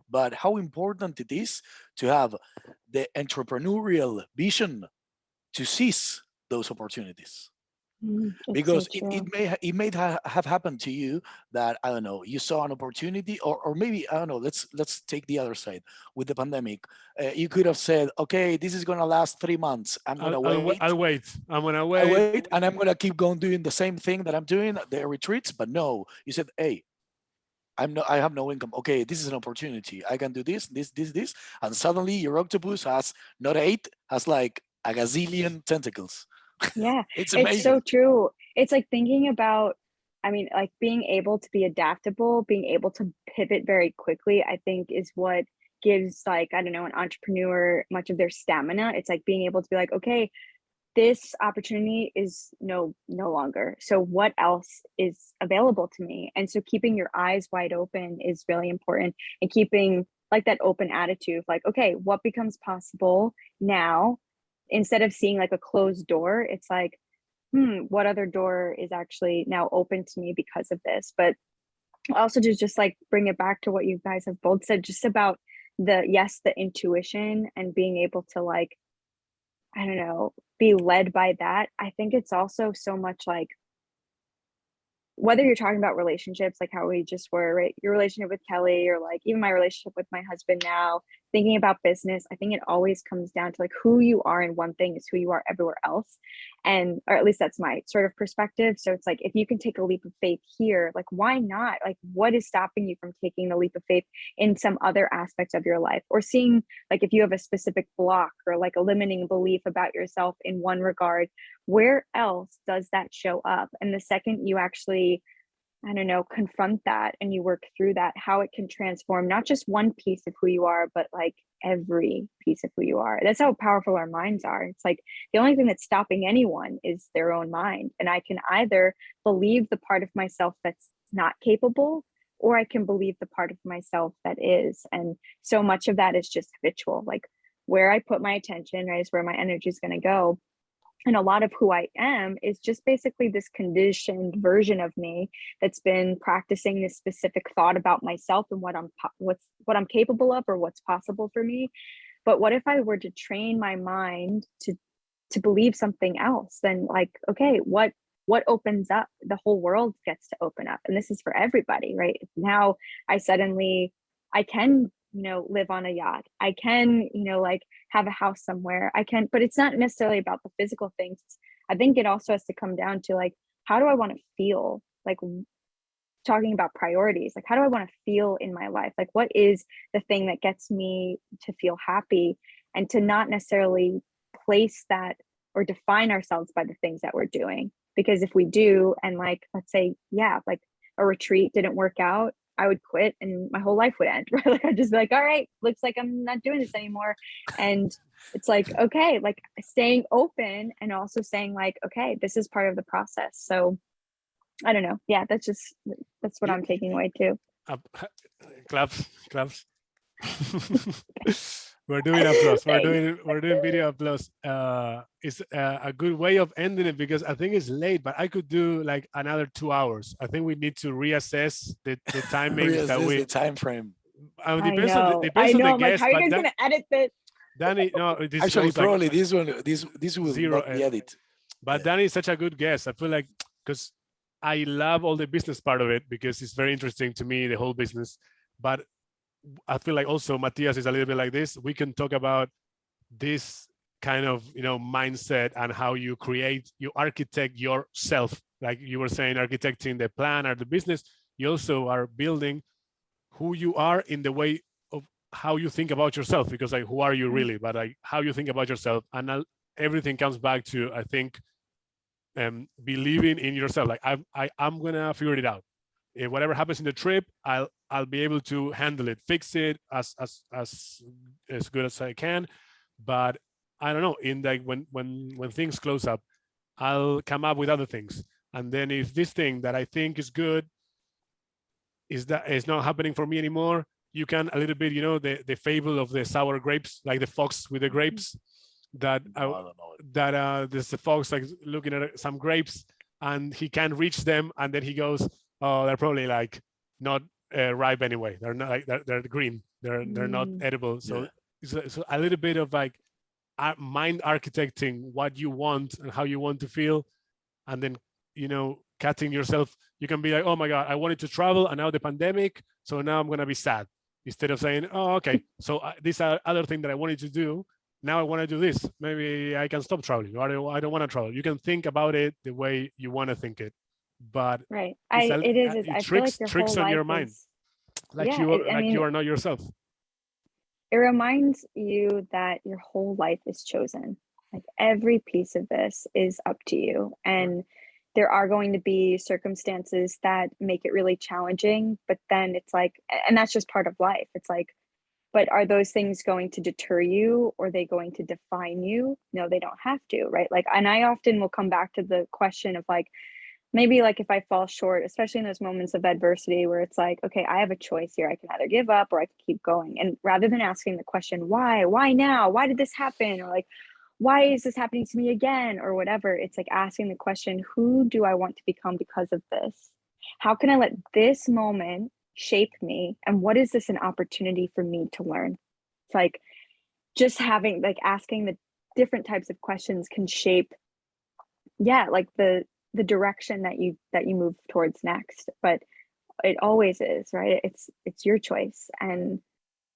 But how important it is to have the entrepreneurial vision to seize those opportunities. Because so it may have happened to you that, I don't know, you saw an opportunity, or maybe, I don't know, let's take the other side with the pandemic. You could have said, okay, this is going to last 3 months. I'm going to wait. I'll wait. I'm going to wait. And I'm going to keep going doing the same thing that I'm doing, the retreats. But no, you said, hey, I have no income. Okay, this is an opportunity. I can do this. And suddenly your octopus has not 8, has like a gazillion tentacles. Yeah, it's amazing. It's so true. It's like thinking about, I mean, like being able to be adaptable, being able to pivot very quickly, I think is what gives, like, I don't know, an entrepreneur much of their stamina. It's like being able to be like, okay, this opportunity is no longer. So what else is available to me? And so keeping your eyes wide open is really important, and keeping like that open attitude of like, okay, what becomes possible now? instead of seeing like a closed door, it's like, what other door is actually now open to me because of this? But also to just like bring it back to what you guys have both said, just about the intuition and being able to like, I don't know, be led by that. I think it's also so much like, whether you're talking about relationships, like how we just were, right? Your relationship with Kelly, or like even my relationship with my husband now, thinking about business, I think it always comes down to like who you are in one thing is who you are everywhere else. And, or at least that's my sort of perspective. So it's like, if you can take a leap of faith here, like, why not? Like, what is stopping you from taking the leap of faith in some other aspects of your life? Or seeing, like, if you have a specific block or like a limiting belief about yourself in one regard, where else does that show up? And the second you actually, I don't know, confront that and you work through that, how it can transform not just one piece of who you are, but like every piece of who you are. That's how powerful our minds are. It's like the only thing that's stopping anyone is their own mind. And I can either believe the part of myself that's not capable, or I can believe the part of myself that is. And so much of that is just habitual. Like where I put my attention, right, is where my energy is going to go. And a lot of who I am is just basically this conditioned version of me that's been practicing this specific thought about myself and what I'm capable of, or what's possible for me. But what if I were to train my mind to believe something else? Then like, okay, what opens up? The whole world gets to open up. And this is for everybody, right? Now I can, live on a yacht. I can, like have a house somewhere. I can, but it's not necessarily about the physical things. I think it also has to come down to like, how do I want to feel? Like talking about priorities, like how do I want to feel in my life? Like what is the thing that gets me to feel happy, and to not necessarily place that or define ourselves by the things that we're doing. Because if we do, and like, let's say, yeah, like a retreat didn't work out, I would quit and my whole life would end, right? Like I'd just be like, all right, looks like I'm not doing this anymore. And it's like, okay, like staying open and also saying like, okay, this is part of the process. So I don't know. Yeah, that's what I'm taking away too. Claps. We're doing applause. We're doing video applause. It's a good way of ending it, because I think it's late, but I could do like another 2 hours. I think we need to reassess the timings the time frame. Depends on the guest. Like, how are you guys gonna edit this? Danny, no, this actually probably like this will not be edited. But Danny is such a good guest. I feel like, because I love all the business part of it, because it's very interesting to me, the whole business. But I feel like also Matthias is a little bit like this. We can talk about this kind of, mindset and how you architect yourself. Like you were saying, architecting the plan or the business. You also are building who you are in the way of how you think about yourself, because like, who are you really? But like how you think about yourself. And everything comes back to, I think, believing in yourself. Like I'm gonna figure it out. If whatever happens in the trip, I'll be able to handle it, fix it as good as I can. But I don't know, in like when things close up, I'll come up with other things. And then if this thing that I think is good is not happening for me anymore, you can a little bit, the fable of the sour grapes, like the fox with the grapes, that there's the fox like looking at some grapes and he can't reach them, and then he goes, oh, they're probably like not ripe anyway. They're not like they're green. They're not edible. So it's a little bit of like mind architecting what you want and how you want to feel, and then cutting yourself. You can be like, oh my God, I wanted to travel, and now the pandemic, so now I'm gonna be sad. Instead of saying, oh, okay, so this other thing that I wanted to do, now I want to do this. Maybe I can stop traveling, or I don't want to travel. You can think about it the way you want to think it. But right, I feel like your tricks whole on your life mind, is, like you are not yourself. It reminds you that your whole life is chosen. Like every piece of this is up to you, and there are going to be circumstances that make it really challenging. But then it's like, and that's just part of life. It's like, but are those things going to deter you, or are they going to define you? No, they don't have to, right? Like, and I often will come back to the question of like, maybe like if I fall short, especially in those moments of adversity where it's like, okay, I have a choice here. I can either give up or I can keep going. And rather than asking the question, why now? Why did this happen? Or like, why is this happening to me again or whatever. It's like asking the question, who do I want to become because of this? How can I let this moment shape me? And what is this an opportunity for me to learn? It's like just having, like, asking the different types of questions can shape, like the direction that you move towards next. But it always is, right? It's your choice, and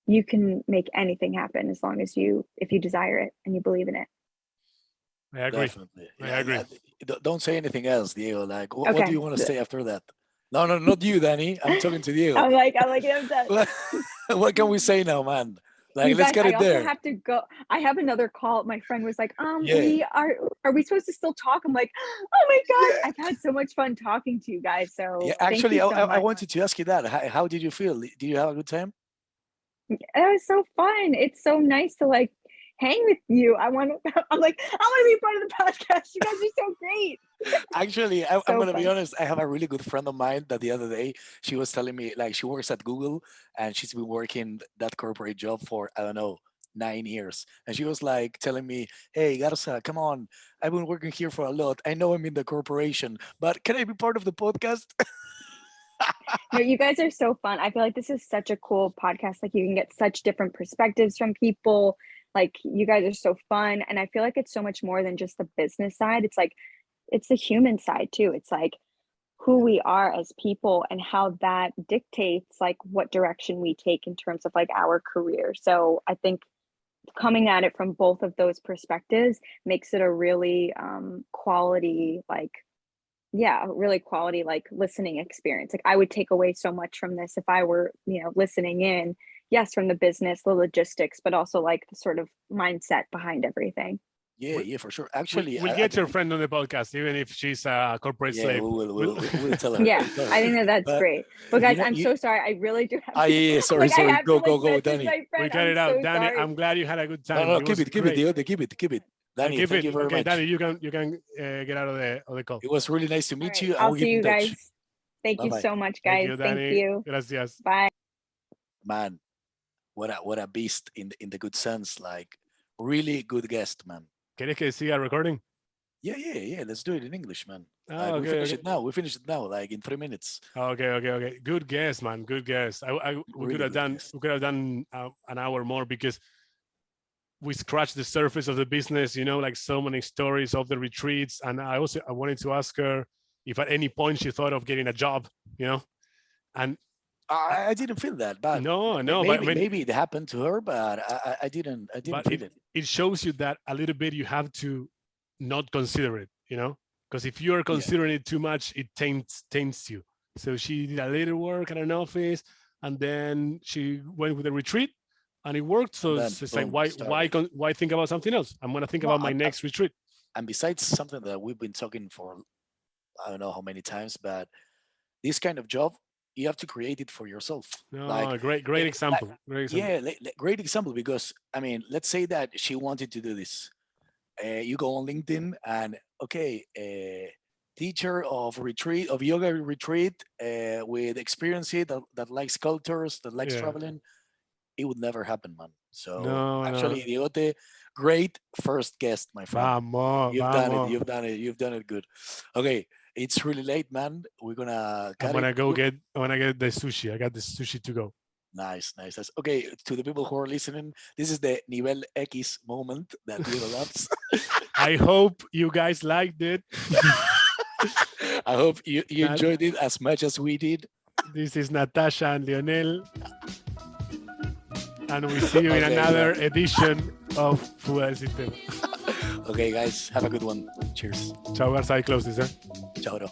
you can make anything happen as long as if you desire it and you believe in it. I agree. Definitely. I agree. Don't say anything else, Diego. Like, what Okay. do you want to say after that? No, not you, Dani. I'm talking to Diego. I'm like, I'm done. What can we say now, man? Like, You let's guys, get it I also there. have to go. I have another call. My friend was like, Yeah. we are we supposed to still talk? I'm like, oh my God, Yeah. I've had so much fun talking to you guys. So Yeah, thank actually, you so I much. wanted to ask you that. How did you feel? Did you have a good time? It was so fun. It's so nice to like hang with you. I'm like, I want to be part of the podcast. You guys are so great. Actually, I'm So going to be fun. honest. I have a really good friend of mine that the other day, she was telling me, like, she works at Google and she's been working that corporate job for, I don't know, 9 years. And she was like telling me, hey, Garza, come on. I've been working here for a lot. I know I'm in the corporation, but can I be part of the podcast? No, you guys are so fun. I feel like this is such a cool podcast. Like, you can get such different perspectives from people. Like, you guys are so fun. And I feel like it's so much more than just the business side. It's like, it's the human side too. It's like who we are as people and how that dictates like what direction we take in terms of like our career. So I think coming at it from both of those perspectives makes it a really quality, like, really quality, like, listening experience. Like, I would take away so much from this if I were, listening in, yes, from the business, the logistics, but also like the sort of mindset behind everything. Yeah, for sure. Actually, we'll get your friend on the podcast, even if she's a corporate slave. we'll tell her. Yeah, Tell her. I think that's great. But guys, I'm so sorry. I really do have to. Yeah, sorry. I have Go, to, like, Dani. my We got it out, so Dani. sorry. I'm glad you had a good time. No, keep it, Diego. Keep it. Dani, thank you very much. Dani, you can get out of the call. It was really nice to meet you. I'll see you guys. Thank you so much, guys. Thank you. Gracias. Bye. Man, what a beast in the good sense. Like, really good guest, man. ¿Quieres que siga recording? Yeah. Let's do it in English, man. Oh, we finish it now. We finish it now, like in 3 minutes. Okay. Good guess, man. Good guess. We could have done an hour more because we scratched the surface of the business. Like so many stories of the retreats, and I wanted to ask her if at any point she thought of getting a job. And I didn't feel that bad. No. Maybe it happened to her, but I didn't feel it. It shows you that a little bit you have to not consider it, because if you are considering it too much, it taints you. So she did a little work at an office, and then she went with a retreat, and it worked. So it's like, why think about something else? I'm gonna think about my next retreat. And besides something that we've been talking for, I don't know how many times, but this kind of job, you have to create it for yourself. No, great example. Great example, because I mean, let's say that she wanted to do this. You go on LinkedIn and teacher of yoga retreat with experience that likes cultures, that likes traveling. It would never happen, man. So actually, Diegote, great first guest, my friend. You've done it good. Okay, it's really late, man. We're gonna I'm gonna get the sushi. I got the sushi to go. Nice. Okay, to the people who are listening, this is the Nivel X moment that Diego loves. I hope you guys liked it. I hope you enjoyed it as much as we did. This is Natasha and Lionel. And we see you in another edition of Fuga del Sistema. Okay, guys, have a good one. Cheers. Ciao, Garza. I close this, Ciao, bro.